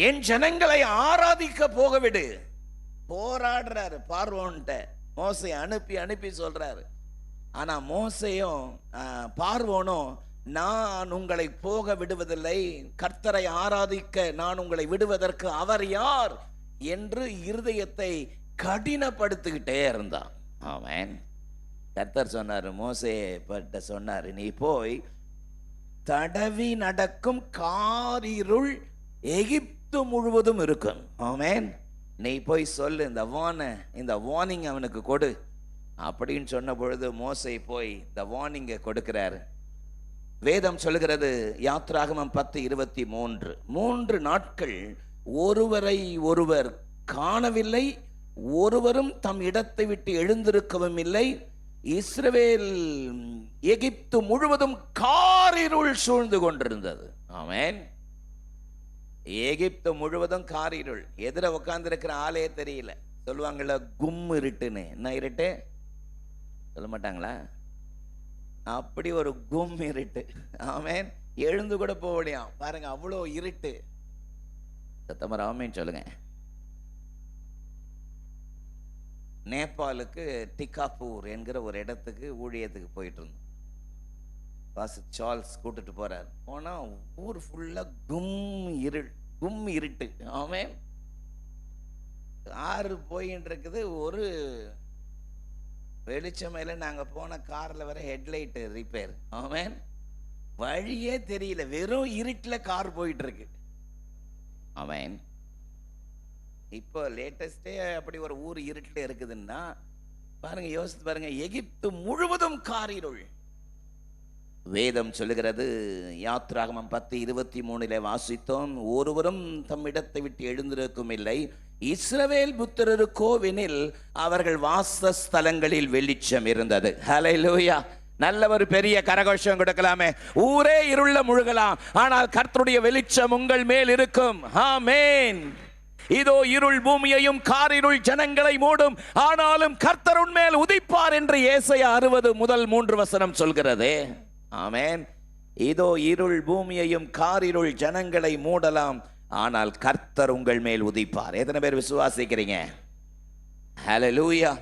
என் ஜனங்களை ஆராதிக்க போக விடு. போராடுறாரு பார்வோன்ட்ட. மோசே அனுப்பி அனுப்பி சொல்றாரு. ஆனா மோசேயும் பார்வோனும், நான் உங்களை போக விடுவதில்லை, கர்த்தரை ஆராதிக்க நான் உங்களை விடுவதற்கு அவர் யார் என்று இருதயத்தை கடினப்படுத்திக்கிட்டே இருந்தான். ஆமென். கர்த்தர் சொன்னாரு, மோசே பட்ட சொன்னாரு, நீ போய் தடவி நடக்கும் காரிருள் எகிப்து முழுவதும் இருக்கும். ஆமென். நீ போய் சொல்லு, இந்த வார்னிங் அவனுக்கு கொடு அப்படின்னு சொன்ன பொழுது மோசே போய் இந்த வார்னிங்கை கொடுக்கிறாரு. வேதம் சொல்லுகிறது, யாத்ராகமம் 10:23, 3 நாட்கள் ஒருவரை ஒருவர் காணவில்லை, ஒருவரும் தம் இடத்தை விட்டு எழுந்திருக்கவும் இல்லை. இஸ்ரவேல் எகிப்து முழுவதும் காரிருள் சூழ்ந்து கொண்டிருந்தது. ஆமென். எகிப்து முழுவதும் காரிருள். எதிர உட்கார்ந்து இருக்கிற ஆளே தெரியல. சொல்லுவாங்கல்ல கும் இருட்டுன்னு. என்ன இருட்டு சொல்ல மாட்டாங்களா? அப்படி ஒரு கும் இருட்டு. ஆமென். எழுந்து கூட போகலையா பாருங்க, அவ்வளோ இருட்டு. சத்தமா ஆமென் சொல்லுங்க. நேபாளுக்கு டிகாப்பூர் என்கிற ஒரு இடத்துக்கு ஊழியத்துக்கு போயிட்டு இருந்தோம். பாஸ்டர் சார்ல்ஸ் கூட்டிட்டு போறார். போனா ஊர் ஃபுல்லா கும் இருட்டு. ஆமென். கார் போயின்னு இருக்குது, ஒரு வெளிச்சமையில நாங்க போன கார்ல வர ஹெட்லைட் ரிப்பேர். ஆமென். வழியே தெரியல, வெறும் இருட்டுல கார் போயிட்டு இருக்கு. ஆமென். இப்போ லேட்டஸ்டே அப்படி ஒரு ஊர் இருட்டில் இருக்குதுன்னா பாருங்க, யோசித்து பாருங்க, எகிப்து முழுவதும் காரிருள். வேதம் சொல்லுகிறது, யாத்ராகமம் 10:23 வாசித்தோம், ஒருவரும் தம் இடத்தை விட்டு எழுந்திருக்கும் இல்லை, இஸ்ரவேல் புத்திரருக்கோவெனில் அவர்கள் வாசஸ்தலங்களில் வெளிச்சம் இருந்தது. ஹல்லேலூயா. நல்ல ஒரு பெரிய கரகோஷம் கொடுக்கலாமே. ஊரே இருள முழுகலாம், ஆனால் கர்த்தருடைய வெளிச்சம் உங்கள் மேல் இருக்கும். ஆமென். இதோ இருள் பூமியையும் காரிருள் ஜனங்களை மூடும், ஆனாலும் கர்த்தர் உன்மேல் உதிப்பார் என்று ஏசாயா 60:3 சொல்கிறது. ஆமென். இதோ இருள் பூமியையும் காரிருள் ஜனங்களை மூடலாம், ஆனால் கர்த்தர் உங்கள் மேல் உதிப்பார். எத்தனை பேர் விசுவாசிக்கிறீங்க? ஹல்லேலூயா.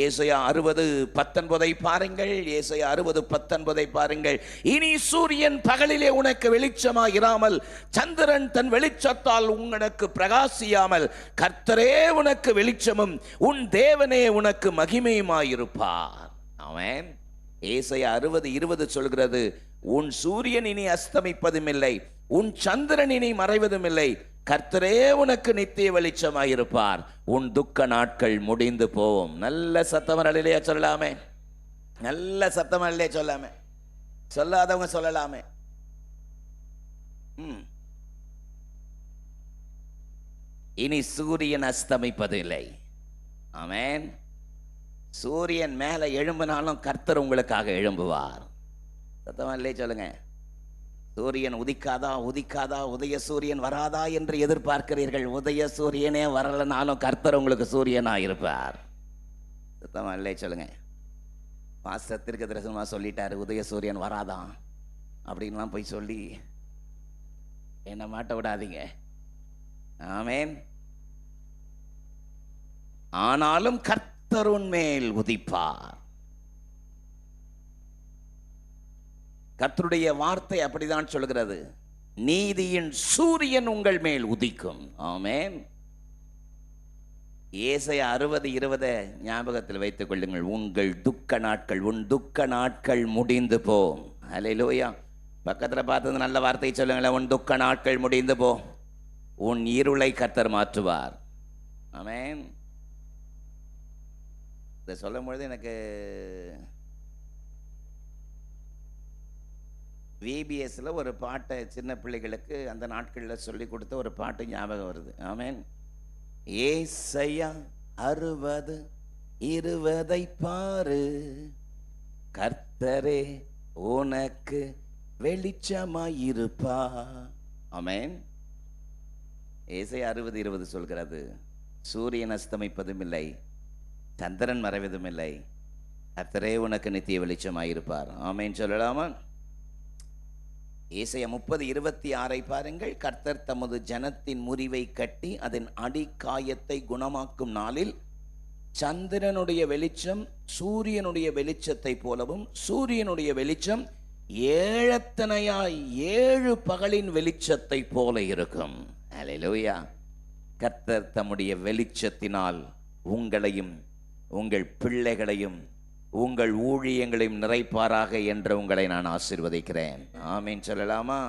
ஏசாயா 60:19 பாருங்கள். ஏசாயா 60:19 பாருங்கள். இனி சூரியன் பகலிலே உனக்கு வெளிச்சமாய் இராமல், சந்திரன் தன் வெளிச்சத்தால் உனக்கு பிரகாசியாமல், கர்த்தரே உனக்கு வெளிச்சமும் உன் தேவனே உனக்கு மகிமையுமாயிருப்பார். ஆமென். ஏசாயா 60:20 சொல்கிறது, உன் சூரியன் இனி அஸ்தமிப்பதும் இல்லை, உன் சந்திரன் இனி மறைவதும் இல்லை, கர்த்தரே உனக்கு நித்திய வெளிச்சமாயிருப்பார், உன் துக்க நாட்கள் முடிந்து போவோம். நல்ல சத்தம் அல்லேலூயா சொல்லலாமே. நல்ல சத்தம் அல்லேலூயா சொல்லாமே. சொல்லாதவங்க சொல்லலாமே. இனி சூரியன் அஸ்தமிப்பது இல்லை. ஆமென். சூரியன் மேல எழும்பினாலும் கர்த்தர் உங்களுக்காக எழும்புவார். சத்தமா இல்லையே சொல்லுங்க. சூரியன் உதிக்காதா உதிக்காதா, உதய சூரியன் வராதா என்று எதிர்பார்க்கிறீர்கள். உதய சூரியனே வரலனாலும் கர்த்தர் உங்களுக்கு சூரியனா இருப்பார். சத்தமா இல்லையே சொல்லுங்க. பாஸ்டர் தீர்க்கதரிசனமா சொல்லிட்டாரு, உதய சூரியன் வராதான் அப்படின்லாம் போய் சொல்லி என்ன மாட்ட விடாதீங்க. ஆமென். ஆனாலும் கர்த்தர் உன்மேல் உதிப்பார். கர்த்தருடைய வார்த்தை அப்படிதான் சொல்கிறது, நீதியின் சூரியன் உங்கள் மேல் உதிக்கும். ஆமென். ஏசாயா 60:20 ஞாபகத்தில் வைத்துக் கொள்ளுங்கள். உங்கள் துக்க நாட்கள், உன் துக்க நாட்கள் முடிந்து போம். ஹல்லேலூயா. பக்கத்தில் பார்த்தது நல்ல வார்த்தை சொல்லுங்களேன். உன் துக்க நாட்கள் முடிந்து போ, உன் இருளை கர்த்தர் மாற்றுவார். ஆமென். இதை சொல்லும் பொழுது எனக்கு விபிஎஸ்ல ஒரு பாட்டை சின்ன பிள்ளைகளுக்கு அந்த நாட்களில் சொல்லி கொடுத்த ஒரு பாட்டு ஞாபகம் வருது. ஆமென். ஏசாயா 60:20 பாரு, கர்த்தரே உனக்கு வெளிச்சமாயிருப்பா. ஆமென். ஏசாயா 60:20 சொல்கிறது, சூரியன் அஸ்தமிப்பதும் இல்லை, சந்திரன் மறைவதும் இல்லை, கர்த்தரே உனக்கு நித்திய வெளிச்சமாயிருப்பார். ஆமென் சொல்லலாமா? ஏசாயா 30:26 பாருங்கள். கர்த்தர் தமது ஜனத்தின் முறிவை கட்டி அதன் அடிக்காயத்தை குணமாக்கும் நாளில் சந்திரனுடைய வெளிச்சம் சூரியனுடைய வெளிச்சத்தை போலவும், சூரியனுடைய வெளிச்சம் ஏழத்தனையாய் 7 பகலின் வெளிச்சத்தை போல இருக்கும். ஹல்லேலூயா. கர்த்தர் தம்முடைய வெளிச்சத்தினால் உங்களையும் உங்கள் பிள்ளைகளையும் உங்கள் ஊழியங்களையும் நிறைப்பாராக என்று உங்களை நான் ஆசீர்வதிக்கிறேன். ஆமீன் சொல்லலாமா?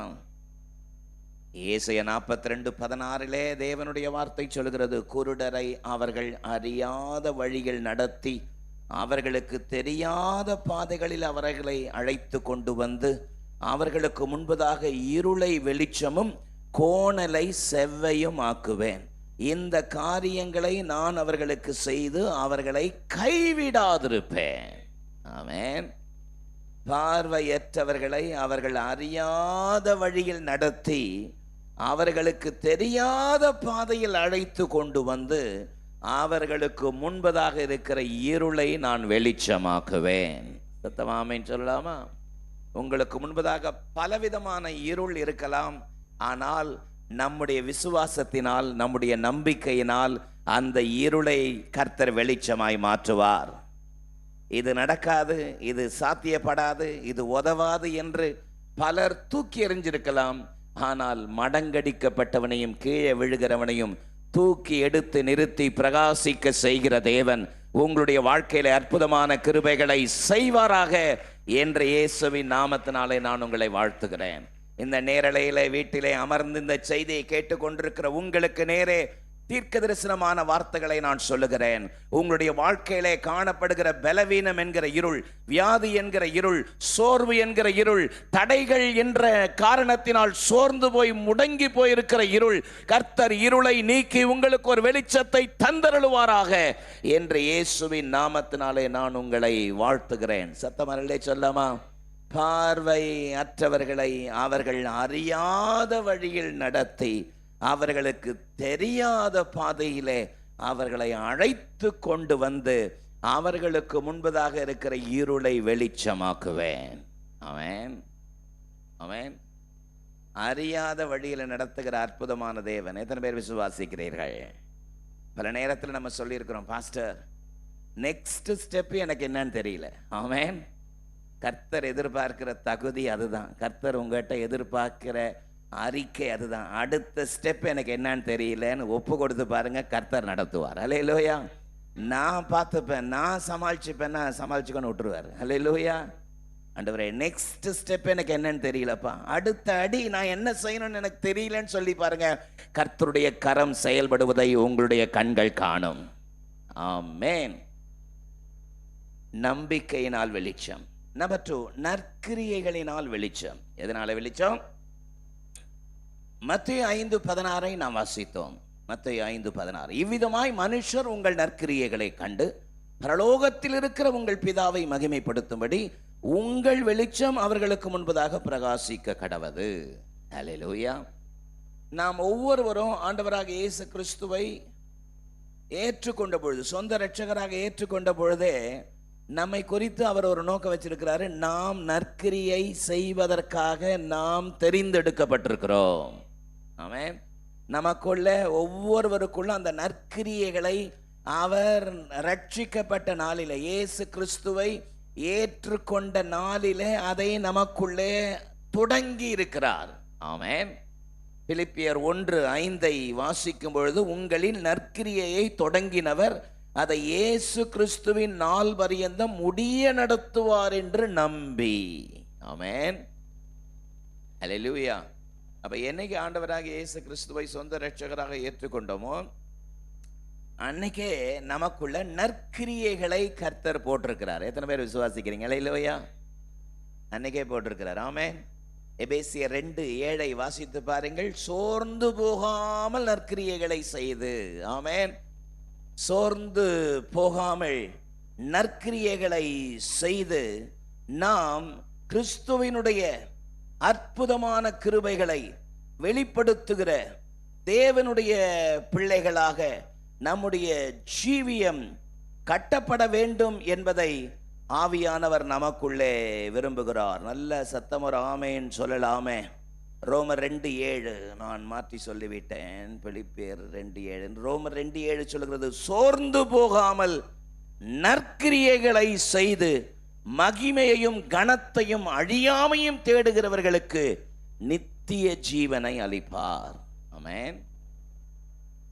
ஏசாயா 42:16 தேவனுடைய வார்த்தை சொல்கிறது, குருடரை அவர்கள் அறியாத வழிகள் நடத்தி அவர்களுக்கு தெரியாத பாதைகளில் அவர்களை அழைத்து கொண்டு வந்து அவர்களுக்கு முன்பதாக இருளை வெளிச்சமும் கோணலை செவ்வையும் ஆக்குவேன். இந்த காரியங்களை நான் அவர்களுக்கு செய்து அவர்களை கைவிடாதிருப்பேன். ஆமென். பார்வையற்றவர்களை அவர்கள் அறியாத வழியில் நடத்தி அவர்களுக்கு தெரியாத பாதையில் அழைத்து கொண்டு வந்து அவர்களுக்கு முன்பதாக இருக்கிற இருளை நான் வெளிச்சமாக்குவேன். சத்தமாமேன் சொல்லலாமா? உங்களுக்கு முன்பதாக பலவிதமான இருள் இருக்கலாம், ஆனால் நம்முடைய விசுவாசத்தினால் நம்முடைய நம்பிக்கையினால் அந்த இருளை கர்த்தர் வெளிச்சமாய் மாற்றுவார். இது நடக்காது, இது சாத்தியப்படாது, இது உதவாது என்று பலர் தூக்கி எறிஞ்சிருக்கலாம். ஆனால் மடங்கடிக்கப்பட்டவனையும் கீழே விழுகிறவனையும் தூக்கி எடுத்து நிறுத்தி பிரகாசிக்க செய்கிற தேவன் உங்களுடைய வாழ்க்கையில அற்புதமான கிருபைகளை செய்வாராக என்று இயேசுவின் நாமத்தினாலே நான் உங்களை வாழ்த்துகிறேன். இந்த நேரலையில வீட்டிலே அமர்ந்து இந்த செய்தியை கேட்டுக்கொண்டிருக்கிற உங்களுக்கு நேரே தீர்க்க தரிசனமான வார்த்தைகளை நான் சொல்லுகிறேன். உங்களுடைய வாழ்க்கையிலே காணப்படுகிற பலவீனம் என்கிற இருள், வியாதி என்கிற இருள், சோர்வு என்கிற இருள், தடைகள் என்ற காரணத்தினால் சோர்ந்து போய் முடங்கி போயிருக்கிற இருள், கர்த்தர் இருளை நீக்கி உங்களுக்கு ஒரு வெளிச்சத்தை தந்தருளுவாராக என்று இயேசுவின் நாமத்தினாலே நான் உங்களை வாழ்த்துகிறேன். சத்தமரலே சொல்லாமா? பார்வை அற்றவர்களை அவர்கள் அறியாத வழியில் நடத்தி அவர்களுக்கு தெரியாத பாதையிலே அவர்களை அழைத்து கொண்டு வந்து அவர்களுக்கு முன்பதாக இருக்கிற இருளை வெளிச்சமாக்குவேன். ஆமென், ஆமென். அறியாத வழியில் நடத்துகிற அற்புதமான தேவன். எத்தனை பேர் விசுவாசிக்கிறீர்கள்? பல நேரத்தில் நம்ம சொல்லியிருக்கிறோம், பாஸ்டர் நெக்ஸ்ட் ஸ்டெப் எனக்கு என்னன்னு தெரியல. ஆமென். கர்த்தர் எதிர்பார்க்கிற தகுதி அதுதான். கர்த்தர் உங்ககிட்ட எதிர்பார்க்கிற அறிக்கை அதுதான். அடுத்த ஸ்டெப் எனக்கு என்னன்னு தெரியலன்னு ஒப்பு கொடுத்து பாருங்க, கர்த்தர் நடத்துவார். அல்லேலூயா. நான் பார்த்துப்பேன், நான் சமாளிச்சுப்பேன்னா சமாளிச்சுக்கொண்டு விட்டுருவார். அல்லேலூயா. ஆண்டவரே, நெக்ஸ்ட் ஸ்டெப் எனக்கு என்னன்னு தெரியலப்பா, அடுத்த அடி நான் என்ன செய்யணும்னு எனக்கு தெரியலன்னு சொல்லி பாருங்க, கர்த்தருடைய கரம் செயல்படுவதை உங்களுடைய கண்கள் காணும். ஆமென். நம்பிக்கையினால் வெளிச்சம். நம்பர் 2, நற்கிரியைகளினால் வெளிச்சம். எதனால வெளிச்சம்? மத்தேயு 5:16 நாம் வாசித்தோம். மத்தேயு 5:16, இவ்விதமாய் மனுஷர் உங்கள் நற்கிரியைகளை கண்டு பரலோகத்தில் இருக்கிற உங்கள் பிதாவை மகிமைப்படுத்தும்படி உங்கள் வெளிச்சம் அவர்களுக்கு முன்பதாக பிரகாசிக்க கடவது. அல்லேலூயா. நாம் ஒவ்வொருவரும் ஆண்டவராக இயேசு கிறிஸ்துவை ஏற்றுக்கொண்ட பொழுது, சொந்த இரட்சகராக ஏற்றுக்கொண்ட பொழுதே நம்மை குறித்து அவர் ஒரு நோக்கம் வச்சிருக்கிறாரு. நாம் நற்கிரியை செய்வதற்காக நாம் தெரிந்தெடுக்கப்பட்டிருக்கிறோம். ஆமென். நமக்குள்ள ஒவ்வொருவருக்குள்ள அந்த நற்கிரியைகளை அவர் ரட்சிக்கப்பட்ட நாளிலே, இயேசு கிறிஸ்துவை ஏற்றுக்கொண்ட நாளிலே அதை நமக்குள்ளே தொடங்கி இருக்கிறார். ஆமென். பிலிப்பியர் 1:5 வாசிக்கும் பொழுது, உங்களின் நற்கிரியையை தொடங்கினவர் அதை இயேசு கிறிஸ்துவின் நாள் பரியந்தம் முடிய நடத்துவார் என்று நம்பி. ஆமென். அல்லேலூயா. அப்ப என்னைக்கு ஆண்டவராக இயேசு கிறிஸ்துவை சொந்த இரட்சகராக ஏற்றுக்கொண்டோமோ அன்னைக்கே நமக்குள்ள நற்கிரியைகளை கர்த்தர் போட்டிருக்கிறார். எத்தனை பேர் விசுவாசிக்கிறீங்க? அல்லேலூயா. அன்னைக்கே போட்டிருக்கிறார். ஆமென். எபேசியர் 2:7 வாசித்து பாருங்கள். சோர்ந்து போகாமல் நற்கிரியைகளை செய்து. ஆமென். சோர்ந்து போகாமல் நற்கிரியைகளை செய்து நாம் கிறிஸ்துவினுடைய அற்புதமான கிருபைகளை வெளிப்படுத்துகிற தேவனுடைய பிள்ளைகளாக நம்முடைய ஜீவியம் கட்டப்பட வேண்டும் என்பதை ஆவியானவர் நமக்குள்ளே விரும்புகிறார். நல்ல சத்தம் ஒரு ஆமேன் சொல்லலாமே. ரோமர் 2:7 நான் மாற்றி சொல்லிவிட்டேன். பிலிப்பியர் 2:7. ரோமர் 2:7 சொல்லுகிறது, சோர்ந்து போகாமல் நற்கிரியைகளை செய்து மகிமையையும் கனத்தையும் அழியாமையும் தேடுகிறவர்களுக்கு நித்திய ஜீவனை அளிப்பார். ஆமென்.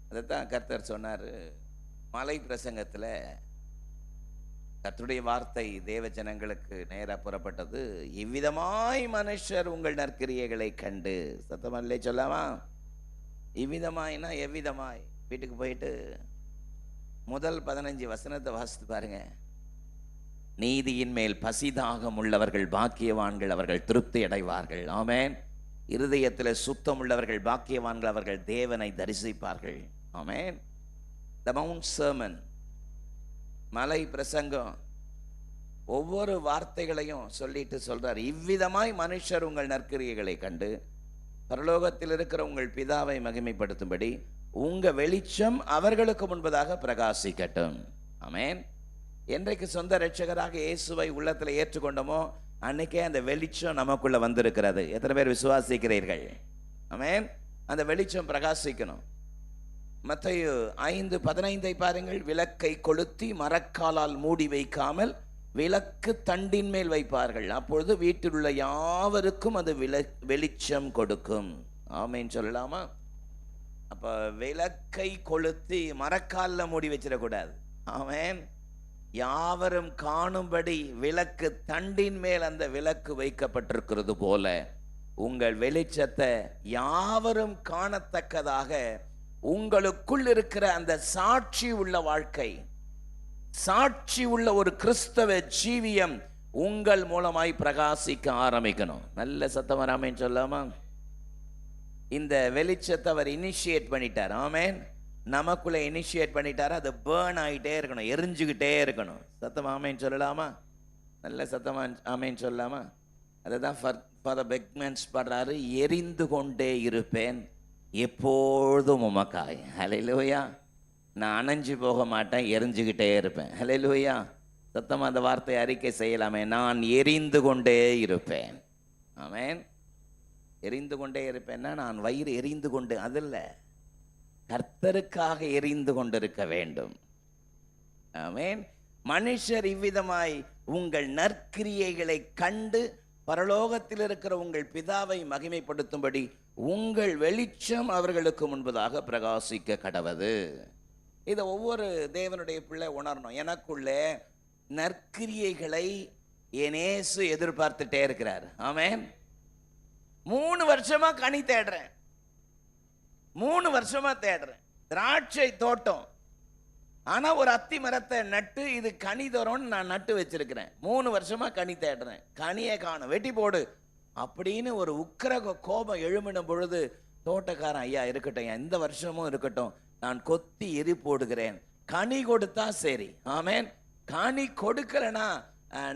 அதைத்தான் கர்த்தர் சொன்னார் மலை பிரசங்கத்தில். கர்த்தருடைய வார்த்தை தேவ ஜனங்களுக்கு நேரா புறப்பட்டது. இவ்விதமாய் மனுஷர் உங்கள் நற்கிரியைகளை கண்டு. சத்தமல்லே சொல்லாமா? இவ்விதமாய்னா எவ்விதமாய்? வீட்டுக்கு போயிட்டு முதல் 15 வசனத்தை வாசித்து பாருங்க. நீதியின் மேல் பசிதாகம் உள்ளவர்கள் பாக்கியவான்கள், அவர்கள் திருப்தி அடைவார்கள். ஆமென். இருதயத்தில் சுத்தம் உள்ளவர்கள் பாக்கியவான்கள், அவர்கள் தேவனை தரிசிப்பார்கள். ஆமென். த மவுண்ட் சர்மன், மலை பிரசங்கம், ஒவ்வொரு வார்த்தைகளையும் சொல்லிட்டு சொல்றார், இவ்விதமாய் மனுஷர் உங்கள் நற்கிரியைகளை கண்டு பரலோகத்தில் இருக்கிற உங்கள் பிதாவை மகிமைப்படுத்தும்படி உங்க வெளிச்சம் அவர்களுக்கு முன்பதாக பிரகாசிக்கட்டும். ஆமென். என்றைக்கு சொந்த இரட்சகராக இயேசுவை உள்ளத்தில் ஏற்றுக்கொண்டோமோ அன்னைக்கே அந்த வெளிச்சம் நமக்குள்ள வந்திருக்கிறது. எத்தனை பேர் விசுவாசிக்கிறீர்கள்? ஆமென். அந்த வெளிச்சம் பிரகாசிக்கணும். மத்தேயு 5:15 பாருங்கள். விளக்கை கொளுத்தி மரக்காலால் மூடி வைக்காமல் விளக்கு தண்டின் மேல் வைப்பார்கள், அப்பொழுது வீட்டில் உள்ள யாவருக்கும் அது வெளிச்சம் கொடுக்கும். ஆமென் சொல்லலாமா? அப்ப விளக்கை கொளுத்தி மரக்காலில் மூடி வச்சிடக்கூடாது. ஆமென். யாவரும் காணும்படி விளக்கு தண்டின் மேல் அந்த விளக்கு வைக்கப்பட்டிருக்கிறது போல உங்கள் வெளிச்சத்தை யாவரும் காணத்தக்கதாக உங்களுக்குள் இருக்கிற அந்த சாட்சி உள்ள வாழ்க்கை, சாட்சி உள்ள ஒரு கிறிஸ்தவ ஜீவியம் உங்கள் மூலமாய் பிரகாசிக்க ஆரம்பிக்கணும். நல்ல சத்தம் வராமேன்னு சொல்லாமா? இந்த வெளிச்சத்தை அவர் இனிஷியேட் பண்ணிட்டார். ஆமேன். நமக்குள்ள இனிஷியேட் பண்ணிட்டார். அது பேர்ன் ஆகிட்டே இருக்கணும், எரிஞ்சுக்கிட்டே இருக்கணும். சத்தம் ஆமேன்னு சொல்லலாமா? நல்ல சத்தமா ஆமேன்னு சொல்லலாமா? அதுதான் ஃபாதர் பெக்மன்ஸ் பாடுறாரு, எரிந்து கொண்டே இருப்பேன் எப்பொழுதும் உமக்காய். ஹல்லேலூயா. நான் அணைஞ்சு போக மாட்டேன், எரிஞ்சுக்கிட்டே இருப்பேன். ஹல்லேலூயா. சத்தமா அந்த வார்த்தை அறிக்கை செய்யலாமே, நான் எரிந்து கொண்டே இருப்பேன். ஆமேன். எரிந்து கொண்டே இருப்பேன்னா நான் வயிறு எரிந்து கொண்டு, அதில்ல, கர்த்தருக்காக எரிந்து கொண்டிருக்க வேண்டும். ஆமேன். மனுஷர் இவ்விதமாய் உங்கள் நற்கிரியைகளை கண்டு பரலோகத்தில் இருக்கிற உங்கள் பிதாவை மகிமைப்படுத்தும்படி உங்கள் வெளிச்சம் அவர்களுக்கு முன்பதாக பிரகாசிக்க கடவது. இதை ஒவ்வொரு தேவனுடைய பிள்ளை உணரணும். எனக்குள்ளே நற்கிரியைகளை என் இயேசு எதிர்பார்த்துட்டே இருக்கிறார். ஆமேன். 3 வருஷமா கனி தேடுறேன், 3 வருஷமா தேடுறேன். திராட்சை தோட்டம், ஆனா ஒரு அத்தி மரத்தை நட்டு இது கனி தரோன்னு நான் நட்டு வச்சிருக்கிறேன். 3 வருஷமா கனி தேடுறேன், கனியை காணும், வெட்டி போடு அப்படின்னு ஒரு உக்கிர கோபம் எழுமின பொழுது தோட்டக்காரன், ஐயா இருக்கட்டும், இந்த வருஷமும் இருக்கட்டும், நான் கொத்தி எரி போடுகிறேன், கனி கொடுத்தா சரி. ஆமேன். கனி கொடுக்கலனா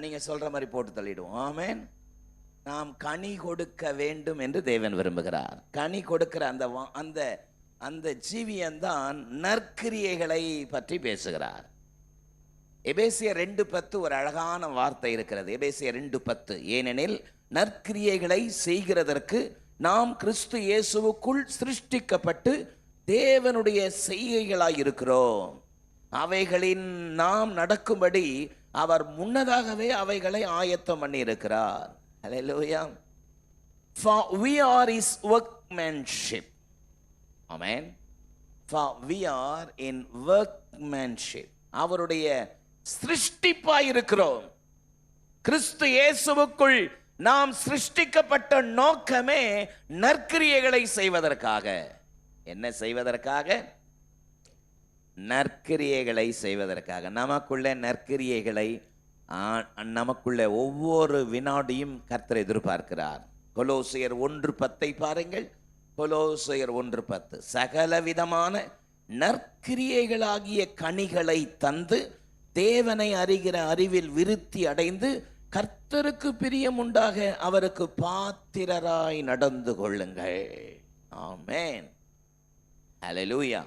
நீங்க சொல்ற மாதிரி போட்டு தள்ளிடுவோம். ஆமேன். நாம் கனி கொடுக்க வேண்டும் என்று தேவன் விரும்புகிறார். கனி கொடுக்கிற அந்த அந்த அந்த ஜீவியம்தான் நற்கிரியைகளை பற்றி பேசுகிறார். எபேசியர் 2:10 ஒரு அழகான வார்த்தை இருக்கிறது. எபேசியர் 2:10, ஏனெனில் நற்கிரியைகளை செய்கிறதற்கு நாம் கிறிஸ்து இயேசுவுக்குள் சிருஷ்டிக்கப்பட்டு தேவனுடைய செய்கைகளாய் இருக்கிறோம். அவைகளின் நாம் நடக்கும்படி அவர் முன்னதாகவே அவைகளை ஆயத்தம் பண்ணி இருக்கிறார். Hallelujah. For we are his workmanship. Amen. For we are in workmanship. அவருடைய சிருஷ்டிப்பாய் இருக்கிறோம். கிறிஸ்து இயேசுவுக்குள் நாம் சிருஷ்டிக்கப்பட்ட நோக்கமே நற்கிரியைகளை செய்வதற்காக. என்ன செய்வதற்காக? நற்கிரியைகளை செய்வதற்காக. நமக்குள்ள நற்கிரியைகளை நமக்குள்ள ஒவ்வொரு வினாடியும் கர்த்தர் எதிர்பார்க்கிறார். கொலோசியர் 1:10 பாருங்கள். கொலோசியர் 1:10, சகல விதமான நற்கிரியைகளாகிய கனிகளை தந்து தேவனை அறிகிற அறிவில் விருத்தி அடைந்து கர்த்தருக்கு பிரியம் உண்டாக அவருக்கு பாத்திரராய் நடந்து கொள்ளுங்கள். ஆமென். ஹல்லேலூயா.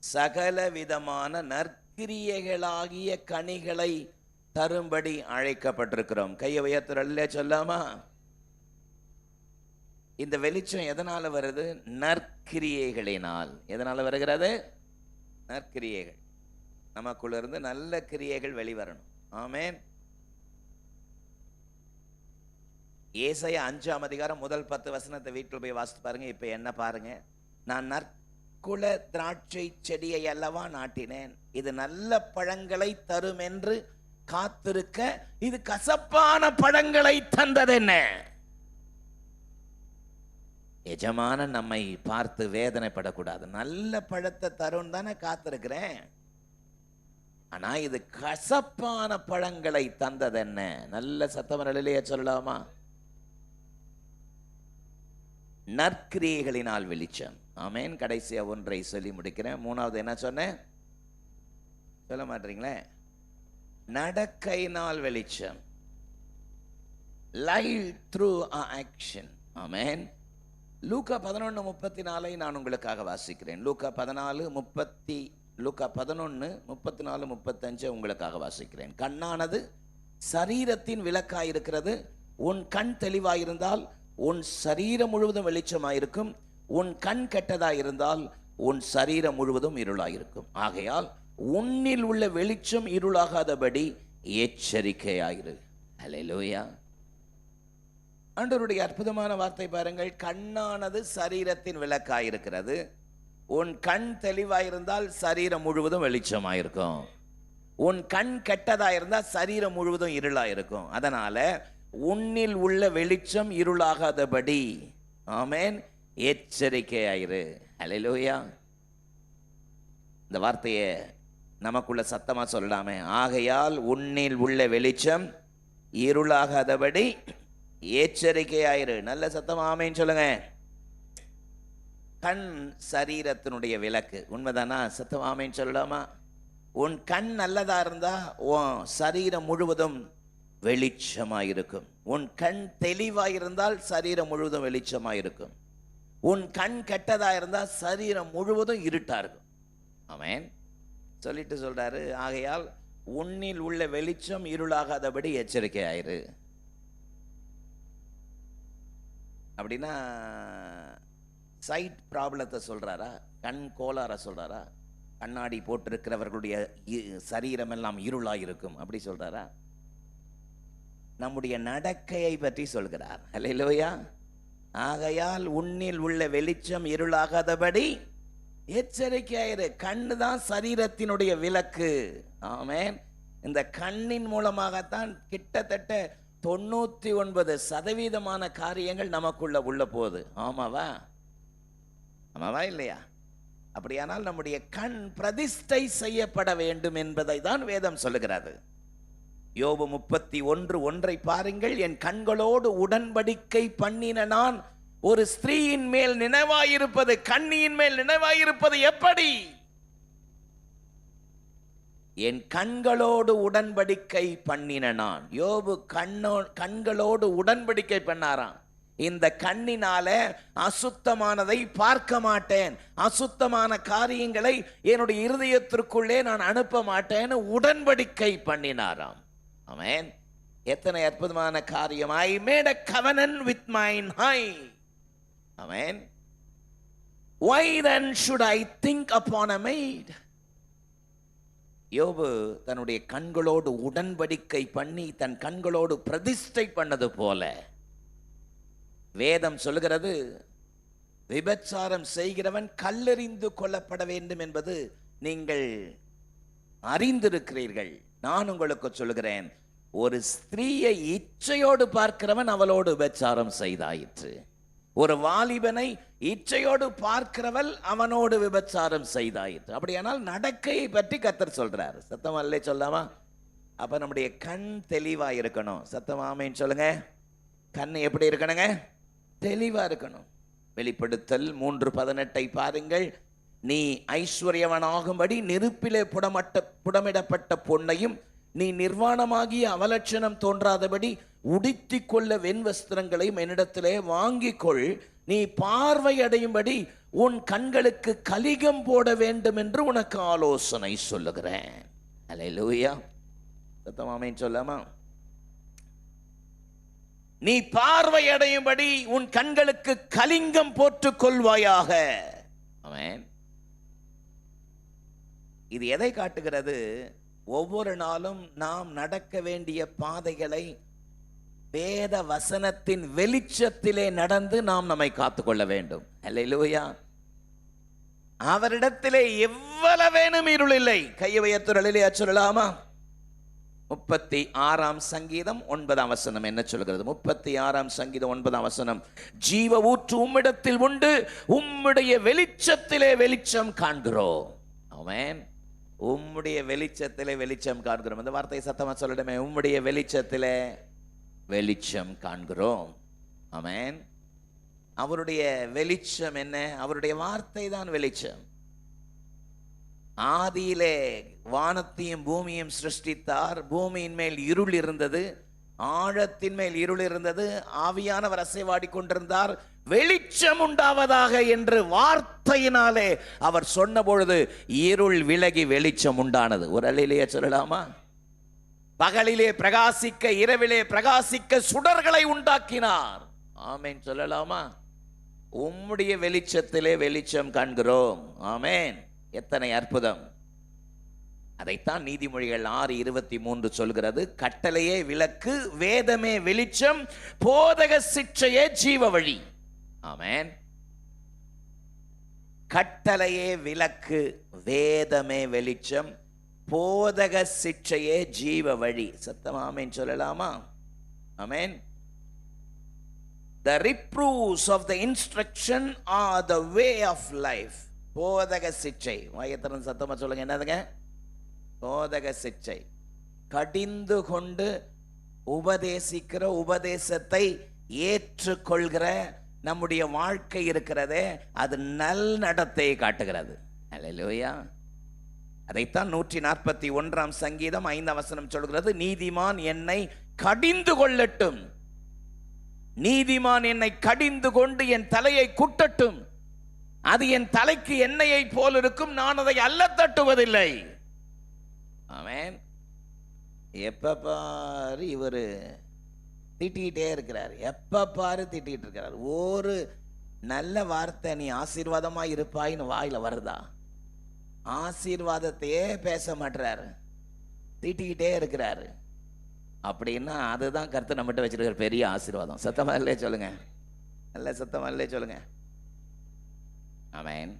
சகல விதமான நற்கிரியைகளாகிய கனிகளை தரும்படி அழைக்கப்பட்டிருக்கிறோம். கையை உயர்த்துறல்ல சொல்லாமா? இந்த வெளிச்சம் எதனால வருது? நற்கிரியைகளினால். எதனால வருகிறது? நற்கிரியைகள். நமக்குள்ள இருந்து நல்ல கிரியைகள் வெளிவரணும். ஆமென். ஏசாயா 5ஆம் அதிகாரம் முதல் 10 வசனத்தை வீட்டில் போய் வாசித்து பாருங்க. இப்ப என்ன பாருங்க, நான் நற்குல திராட்சை செடியை அல்லவா நாட்டினேன், இது நல்ல பழங்களை தரும் என்று காத்திருக்க இது கசப்பான பழங்களை தந்தது என்ன? எஜமான நம்மை பார்த்து வேதனைப்படக்கூடாது. நல்ல பழத்தை தரும் தானே காத்திருக்கிறேன், ஆனா இது கசப்பான பழங்களை தந்தது என்ன? நல்ல சத்தமரலையே சொல்லலாமா? நற்கிரியைகளினால் வெளிச்சம். ஆமேன். கடைசியா ஒன்றை சொல்லி முடிக்கிறேன். 3வது என்ன சொன்னேன்? சொல்ல மாட்டீங்களே? நடக்கையினால் வெளிச்சம். Light through action. ஆமென். லூக்கா 11:34 நான் உங்களுக்காக வாசிக்கிறேன். லூக்கா 11:34-35 உங்களுக்காக வாசிக்கிறேன். கண்ணானது சரீரத்தின் விளக்காயிருக்கிறது. உன் கண் தெளிவாயிருந்தால் உன் சரீரம் முழுவதும் வெளிச்சமாயிருக்கும். உன் கண் கெட்டதாயிருந்தால் உன் சரீரம் முழுவதும் இருளாயிருக்கும். ஆகையால் உன்னில் உள்ள வெளிச்சம் இருளாகாதபடி எச்சரிக்கையாயிரு. ஹல்லேலூயா. ஆண்டவருடைய அற்புதமான வார்த்தை பாருங்கள். கண்ணானது சரீரத்தின் விளக்காயிருக்கிறது. உன் கண் தெளிவாயிருந்தால் சரீரம் முழுவதும் வெளிச்சமாயிருக்கும். உன் கண் கெட்டதாயிருந்தால் சரீரம் முழுவதும் இருளாயிருக்கும். அதனால உன்னில் உள்ள வெளிச்சம் இருளாகாதபடி, ஆமென், எச்சரிக்கையாயிரு. ஹல்லேலூயா. இந்த வார்த்தையை நமக்குள்ள சத்தமா சொல்லலாமே. ஆகையால் உன்னில் உள்ள வெளிச்சம் இருளாகாதபடி எச்சரிக்கையாயிரு. நல்ல சத்தமா ஆமேன்னு சொல்லுங்க. கண் சரீரத்தினுடைய விளக்கு. உண்மைதானா? சத்தமா ஆமேன்னு சொல்லலாமா? உன் கண் நல்லதா இருந்தா உன் சரீரம் முழுவதும் வெளிச்சமாயிருக்கும். உன் கண் தெளிவாயிருந்தால் சரீரம் முழுவதும் வெளிச்சமாயிருக்கும். உன் கண் கெட்டதா இருந்தா சரீரம் முழுவதும் இருட்டா இருக்கும். ஆமென். சொல்லிட்டு சொல்றாரு, ஆகையால் உன்னில் உள்ள வெளிச்சம் இருளாகாதபடி எச்சரிக்கை ஆயிரு. அப்படின்னா சைட் ப்ராப்ளத்தை சொல்றாரா? கண் கோளாற சொல்றாரா? கண்ணாடி போட்டிருக்கிறவர்களுடைய சரீரம் எல்லாம் இருளாயிருக்கும் அப்படி சொல்றாரா? நம்முடைய நடக்கையை பற்றி சொல்கிறார். அல்லேலூயா. ஆகையால் உன்னில் உள்ள வெளிச்சம் இருளாகாதபடி எச்சரிக்கையாயிரு. கண்ணு தான் சரீரத்தினுடைய விளக்கு. ஆமென். இந்த கண்ணின் மூலமாகத்தான் கிட்டத்தட்ட 99% காரியங்கள் நமக்குள்ள உள்ள போகுது. ஆமாவா? ஆமாவா இல்லையா? அப்படியானால் நம்முடைய கண் பிரதிஷ்டை செய்யப்பட வேண்டும் என்பதை தான் வேதம் சொல்லுகிறது. யோபு 31:1 பாருங்கள். என் கண்களோடு உடன்படிக்கை பண்ணின நான் ஒரு ஸ்திரீயின் மேல் நினைவாயிருப்பது, கண்ணியின் மேல் நினைவாயிருப்பது எப்படி? என் கண்களோடு உடன்படிக்கை பண்ணின நான். யோபு கண்களோடு உடன்படிக்கை பண்ணாராம். இந்த கண்ணினால அசுத்தமானதை பார்க்க மாட்டேன், அசுத்தமான காரியங்களை என்னுடைய இருதயத்திற்குள்ளே நான் அனுப்ப மாட்டேன்னு உடன்படிக்கை பண்ணினாராம். ஆமென். எத்தனை அற்புதமான காரியம். I made a covenant with mine eye. Amen. Why then should I think upon a maid? யோபு தன்னுடைய கண்களோடு உடன்படிக்கை பண்ணி தன் கண்களோடு பிரதிஷ்டை பண்ணது போல வேதம் சொல்லுகிறது, விபச்சாரம் செய்கிறவன் கல்லெறிந்து கொல்லப்பட வேண்டும் என்பது நீங்கள் அறிந்திருக்கிறீர்கள். நான் உங்களுக்கு சொல்லுகிறேன், ஒரு ஸ்திரீயை இச்சையோடு பார்க்கிறவன் அவளோடு விபச்சாரம் செய்தாயிற்று. ஒரு வாலிபனை இச்சையோடு பார்க்கிறவள் அவனோடு விபச்சாரம் செய்தாயிற்று. அப்படியானால் நடக்கையை பற்றி கர்த்தர் சொல்றார். சத்தமாலே சொல்லாமா? அப்ப நம்முடைய கண் தெளிவா இருக்கணும். சத்தமாமேன்னு சொல்லுங்க. கண் எப்படி இருக்கணுங்க? தெளிவா இருக்கணும். வெளிப்படுத்தல் 3:18 பாருங்கள். நீ ஐஸ்வர்யவனாகும்படி நெருப்பிலே புடமிடப்பட்ட பொன்னையும் நீ நிர்வாணமாகிய அவலட்சணம் தோன்றாதபடி உடுத்திக் கொள்ள வெண்வஸ்திரங்களையும் என்னிடத்திலே வாங்கிக்கொள். நீ பார்வை அடையும்படி உன் கண்களுக்கு கலிகம் போட வேண்டும் என்று உனக்கு ஆலோசனை சொல்லுகிறேன். அல்லேலூயா. சத்தமாமேன்னு சொல்லாமா? நீ பார்வை அடையும்படி உன் கண்களுக்கு கலிங்கம் போட்டுக் கொள்வாயாக. ஆமென். இது எதை காட்டுகிறது? ஒவ்வொரு நாளும் நாம் நடக்க வேண்டிய பாதைகளை வேத வசனத்தின் வெளிச்சத்திலே நடந்து நாம் நம்மை காத்துக்கொள்ள வேண்டும். அல்லேலூயா. அவரிடத்திலே எவ்வளவேனும் இருள் இல்லை. கையை உயர்த்துறலிலே சொல்லலாமா? 36 சங்கீதம் 9 என்ன சொல்கிறது? 36 சங்கீதம் 9 ஜீவ ஊற்று உம்மிடத்தில் உண்டு, உம்முடைய வெளிச்சத்திலே வெளிச்சம் காண்கிறோம். ஆமென். உம்முடைய வெளிச்சத்திலே வெளிச்சம் காண்கிறோம். இந்த வார்த்தையை சத்தமா சொல்லணுமே. உம்முடைய வெளிச்சத்திலே வெளிச்சம் காண்கிறோம். ஆமென். அவருடைய வெளிச்சம் என்ன? அவருடைய வார்த்தை தான் வெளிச்சம். ஆதியிலே வானத்தையும் பூமியையும் சிருஷ்டித்தார். பூமியின் மேல் இருள் இருந்தது, ஆழத்தின் மேல் இருள் இருந்தது. ஆவியானவர் அசைவாடி கொண்டிருந்தார். வெளிச்சம் உண்டாவதாக என்று வார்த்தையினாலே அவர் சொன்ன பொழுது இருள் விலகி வெளிச்சம் உண்டானது. ஒரு அல்லேலூயா சொல்லலாமா? பகலிலே பிரகாசிக்க, இரவிலே பிரகாசிக்க சுடர்களை உண்டாக்கினார். ஆமென் சொல்லலாமா? உம்முடைய வெளிச்சத்திலே வெளிச்சம் காண்கிறோம். ஆமென். எத்தனை அற்புதம். அதைத்தான் நீதிமொழிகள் 6:23 சொல்கிறது. கட்டளையே விளக்கு, வேதமே வெளிச்சம், போதக சிற்றையே ஜீவ வழி. ஆமென். கட்டளையே விளக்கு, வேதமே வெளிச்சம், போதக சிற்றையே ஜீவ வழி. சத்தமா ஆமென் சொல்லலாமா? ஆமென். The reproofs of the instruction are the way of life. போதக சிக்ஷை. வாயத்திறன் சத்தமா சொல்லுங்க, என்னதுங்க? போதக சிக்ஷை. கடிந்து கொண்டு உபதேசிக்கிற, உபதேசத்தை ஏற்றுக்கொள்கிற நம்முடைய வாழ்க்கை இருக்கிறதே, அது நல் நடத்தையை காட்டுகிறது. அல்லேலூயா. அதைத்தான் 141 சங்கீதம் 5 வசனம் சொல்கிறது. நீதிமான் என்னை கடிந்து கொள்ளட்டும், நீதிமான் என்னை கடிந்து கொண்டு என் தலையை குட்டட்டும், அது என் தலைக்கு எண்ணெயை போல் இருக்கும், நான் அதை அல்ல தட்டுவதில்லை. ஆமென். எப்ப பாரு இவரு திட்டிகிட்டே இருக்கிறார், எப்ப பாரு திட்டிகிட்டு இருக்கிறார். ஒரு நல்ல வார்த்தை நீ ஆசீர்வாதமா இருப்பாயின்னு வாயில வருதா? ஆசீர்வாதத்தையே பேச மாட்டாரு, திட்டிக்கிட்டே இருக்கிறாரு. அப்படின்னா அதுதான் கர்த்தர் நம்மகிட்ட வச்சிருக்கிற பெரிய ஆசீர்வாதம். சத்தமா இல்லையே சொல்லுங்க, நல்ல சத்தமா இல்லையே சொல்லுங்க. ஆமென்.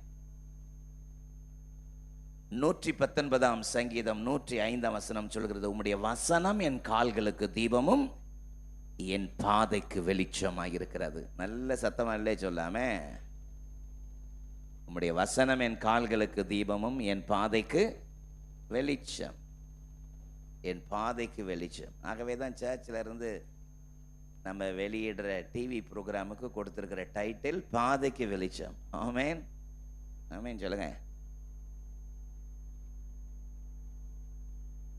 119 சங்கீதம் 105 வசனம் சொல்கிறது, உம்முடைய வசனம் என் கால்களுக்கு தீபமும் என் பாதைக்கு வெளிச்சமாய் இருக்கிறது. நல்ல சத்தமா இல்லையே சொல்லாமே. உம்முடைய வசனம் என் கால்களுக்கு தீபமும் என் பாதைக்கு வெளிச்சம், என் பாதைக்கு வெளிச்சம். ஆகவே தான் சர்ச்சில் இருந்து நம்ம வெளியிடுற டிவி ப்ரோக்ராமுக்கு கொடுத்துருக்கிற டைட்டில் பாதைக்கு வெளிச்சம். ஆமென், ஆமென் சொல்லுங்க.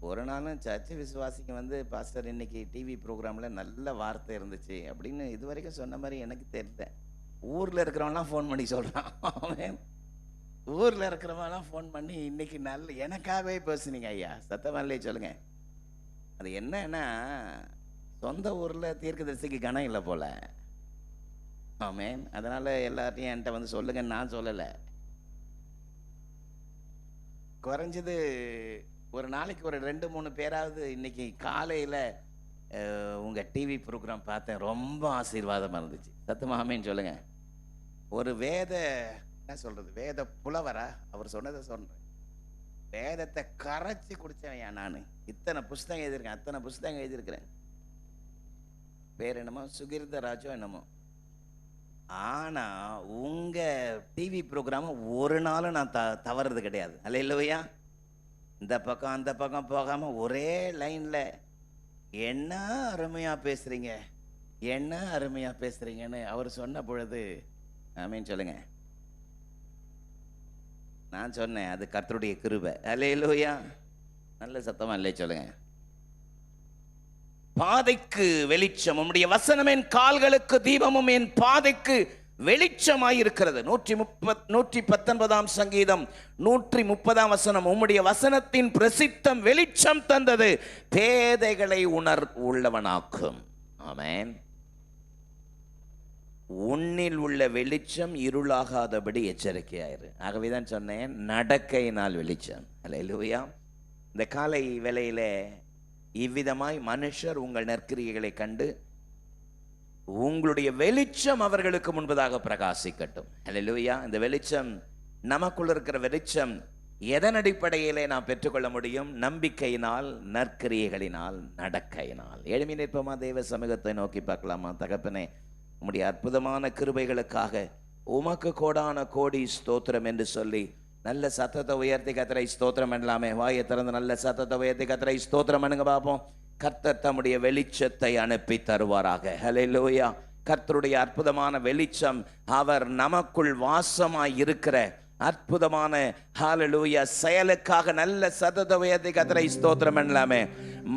ஒரு நாளும் சர்ச்சு விசுவாசிக்கு வந்து, பாஸ்டர் இன்னைக்கு டிவி ப்ரோக்ராமில் நல்ல வார்த்தை இருந்துச்சு அப்படின்னு இது வரைக்கும் சொன்ன மாதிரி எனக்கு தெரியல. ஊரில் இருக்கிறவங்களாம் ஃபோன் பண்ணி சொல்கிறான். ஆமென். ஊரில் இருக்கிறவங்களாம் ஃபோன் பண்ணி இன்னைக்கு நல்ல எனக்காகவே பேசுனீங்க ஐயா. சத்தமாலே சொல்லுங்க. அது என்னன்னா, சொந்த ஊரில் தீர்க்கதரிசிக்கு கணம் இல்லை போல. ஆமென். அதனால் எல்லாத்தையும் என்கிட்ட வந்து சொல்லுங்கன்னு நான் சொல்லலை. குறைஞ்சது ஒரு நாளைக்கு ஒரு 2-3 பேராவது இன்னைக்கு காலையில் உங்கள் டிவி ப்ரோக்ராம் பார்த்தேன், ரொம்ப ஆசீர்வாதமாக இருந்துச்சு. சத்தமா ஆமென் சொல்லுங்க. ஒரு வேத என்ன சொல்கிறது, வேத புலவரா அவர் சொன்னதை சொல்கிறேன். வேதத்தை கரைச்சி குடித்தேன் நான். இத்தனை புஸ்தகம் எழுதியிருக்கேன், அத்தனை புஸ்தகம் எழுதியிருக்கிறேன். பேர் என்னமோ சுகிர்தராஜோ என்னமோ. ஆனால் உங்கள் டிவி ப்ரோக்ராமை ஒரு நாளும் நான் தவறுறது கிடையாது. அல்லேலூயா. இந்த பக்கம் அந்த பக்கம் போகாமல் ஒரே லைனில் என்ன அருமையாக பேசுகிறீங்க, என்ன அருமையாக பேசுகிறீங்கன்னு அவர் சொன்ன பொழுது ஆமென் சொல்லுங்க. நான் சொன்னேன் அது கர்த்தருடைய கிருபை. அல்லேலூயா. நல்ல சத்தமா இல்லை சொல்லுங்க. பாதைக்கு வெளிச்சம், உம்முடைய வசனம் என் கால்களுக்கு தீபமும் என் பாதைக்கு வெளிச்சமாயிருக்கிறது. 119 சங்கீதம் 130 வசனம், உம்முடைய வசனத்தின் பிரசித்தம் வெளிச்சம் தந்தது, பேதைகளை உள்ளவனாக்கும். ஆமென். உன்னில் உள்ள வெளிச்சம் இருளாகாதபடி எச்சரிக்கையாயிரு. ஆகவேதான் சொன்னேன் நடக்கையினால் வெளிச்சம். அல்லேலூயா. இந்த காலை வேளையில இவ்விதமாய் மனுஷர் உங்கள் நற்கிரியைகளை கண்டு உங்களுடைய வெளிச்சம் அவர்களுக்கு முன்பதாக பிரகாசிக்கட்டும். அல்லேலூயா. இந்த வெளிச்சம் நமக்குள்ள இருக்கிற வெளிச்சம் எதன் அடிப்படையிலே நாம் பெற்றுக்கொள்ள முடியும்? நம்பிக்கையினால், நற்கிரியைகளினால், நடக்கையினால். எழுமி நிற்போமா? தேவ சமூகத்தை நோக்கி பார்க்கலாமா? தகப்பனே, உம்முடைய அற்புதமான கிருபைகளுக்காக உமக்கு கோடான கோடி ஸ்தோத்திரம் என்று சொல்லி நல்ல சத்தத்தை உயர்த்தி கர்த்தரை ஸ்தோத்திரம் பண்ணலாமே. வாயை திறந்து நல்ல சத்தத்தை உயர்த்தி கர்த்தரை ஸ்தோத்திரம் பண்ணுங்க பார்ப்போம். கர்த்தர் தம்முடைய வெளிச்சத்தை அனுப்பி தருவாராக. ஹல்லேலூயா. கர்த்தருடைய அற்புதமான வெளிச்சம், அவர் நமக்குள் வாசமாய் இருக்கிற அற்புதமான ஹல்லேலூயா செயலுக்காக நல்ல சத்தத்தை உயர்த்தி கர்த்தரை ஸ்தோத்திரம் பண்ணலாமே.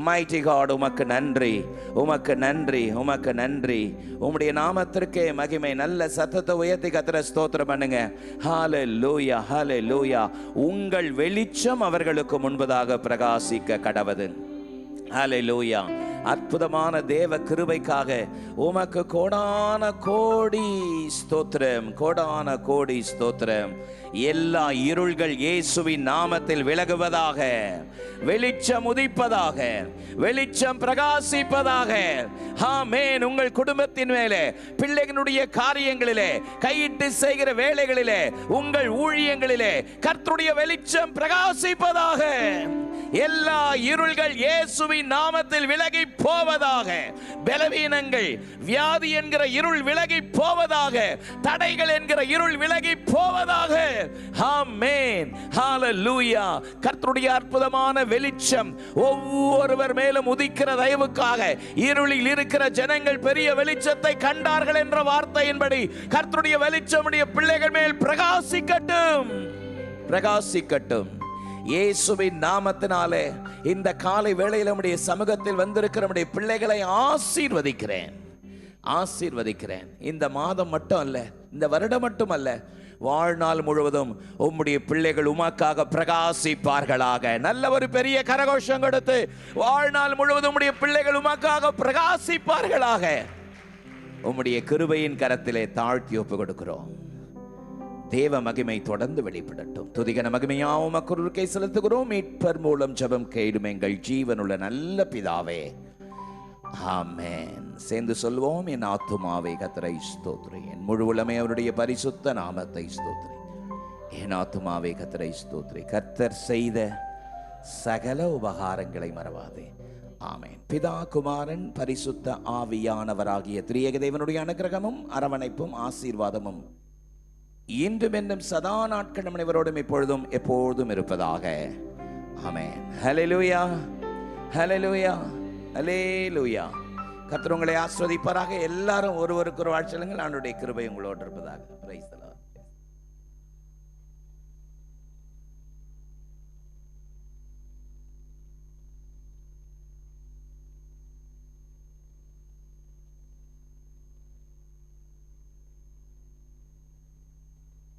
மைட்டி காட், உமக்கு நன்றி, உமக்கு நன்றி, உமக்கு நன்றி. உம்முடைய நாமத்திற்கே மகிமை. நல்ல சத்தத்தை உயர்த்தி கர்த்தரை ஸ்தோத்திரம் பண்ணுங்க. ஹல்லேலூயா, ஹல்லேலூயா. உங்கள் வெளிச்சம் அவர்களுக்கு முன்பதாக பிரகாசிக்க கடவது. ஹல்லேலூயா. அற்புதமான தேவ கிருபைக்காக உமக்கு கோடான கோடி ஸ்தோத்திரம், கோடான கோடி ஸ்தோத்திரம். எல்லா இருள்கள் இயேசுவின் நாமத்தில் விலகுவதாக, வெளிச்சம் உதிப்பதாக, வெளிச்சம் பிரகாசிப்பதாக. ஆமென். உங்கள் குடும்பத்தின் மேலே, பிள்ளைகளுடைய காரியங்களிலே, கையிட்டு செய்கிற வேலைகளிலே, உங்கள் ஊழியங்களிலே கர்த்தருடைய வெளிச்சம் பிரகாசிப்பதாக. எல்லா இருள்கள் இயேசுவின் நாமத்தில் விலகி போவதாக. பலவீனங்கள், வியாதி என்கிற இருள் விலகி போவதாக. தடைகள் என்கிற இருள் விலகி போவதாக. ஆமென், ஹalleluya. கர்த்தருடைய அற்புதமான வெளிச்சம் ஒவ்வொருவர் மேலும் உதிக்கிற தயவுக்காக இருளில் இருக்கிற ஜனங்கள் பெரிய வெளிச்சத்தை கண்டார்கள் என்ற வார்த்தையின்படி கர்த்தருடைய வெளிச்சம் உடைய பிள்ளைகள் மேல் பிரகாசிக்கட்டும், பிரகாசிக்கட்டும். இயேசுவின் நாமத்தினாலே இந்த காலை வேளையில் நம்முடைய சமூகத்தில் வந்திருக்கிற நம்முடைய பிள்ளைகளை ஆசீர்வதிக்கிறேன், ஆசீர்வதிக்கிறேன். இந்த மாதம் மட்டும் அல்ல, இந்த வருடம் மட்டும் அல்ல, வாழ்நாள் முழுவதும் உம்முடைய பிள்ளைகள் உமக்காக பிரகாசிப்பார்களாக. நல்ல ஒரு பெரிய கரகோஷம் கொடுத்து வாழ்நாள் முழுவதும் உம்முடைய பிள்ளைகள் உமக்காக பிரகாசிப்பார்களாக. உம்முடைய கிருபையின் கரத்திலே தாழ்த்தி ஒப்பு கொடுக்கிறோம். தேவ மகிமை தொடர்ந்து வெளிப்படட்டும். துதிகன மகிமையாவும் மக்களுக்கை செலுத்துகிறோம். மீட்பர் மூலம் ஜெபம் கேடும் எங்கள் ஜீவனுள்ள நல்ல பிதாவே, ஆமென். சேர்ந்து சொல்வோம். என் ஆத்துமாவே கர்த்தரை ஸ்தோத்திரி, என் முழு உலமே அவருடைய பரிசுத்த நாமத்தை ஸ்தோத்திரி. என் ஆத்துமாவே கர்த்தரை ஸ்தோத்திரி. கர்த்தர் செய்த சகல உபகாரங்களை மறவாதே. ஆமென். பிதா, குமாரன், பரிசுத்த ஆவியானவராகிய திரியேக தேவனுடைய அனுக்கிரகமும் அரவணைப்பும் ஆசீர்வாதமும் இன்றும் என்றும் சதா நாட்கள் நம் அனைவரோடும் இப்பொழுதும் எப்பொழுதும் இருப்பதாக. ஆமென். ஹல்லேலூயா, ஹல்லேலூயா, ஹல்லேலூயா. கர்த்தர் உங்களை ஆசீர்வதிப்பாராக. எல்லாரும் ஒருவருக்கு ஒரு வாழ்ச்சலுங்கள். ஆண்டவருடைய கிருபை உங்களோடு இருப்பதாக. Praise the Lord.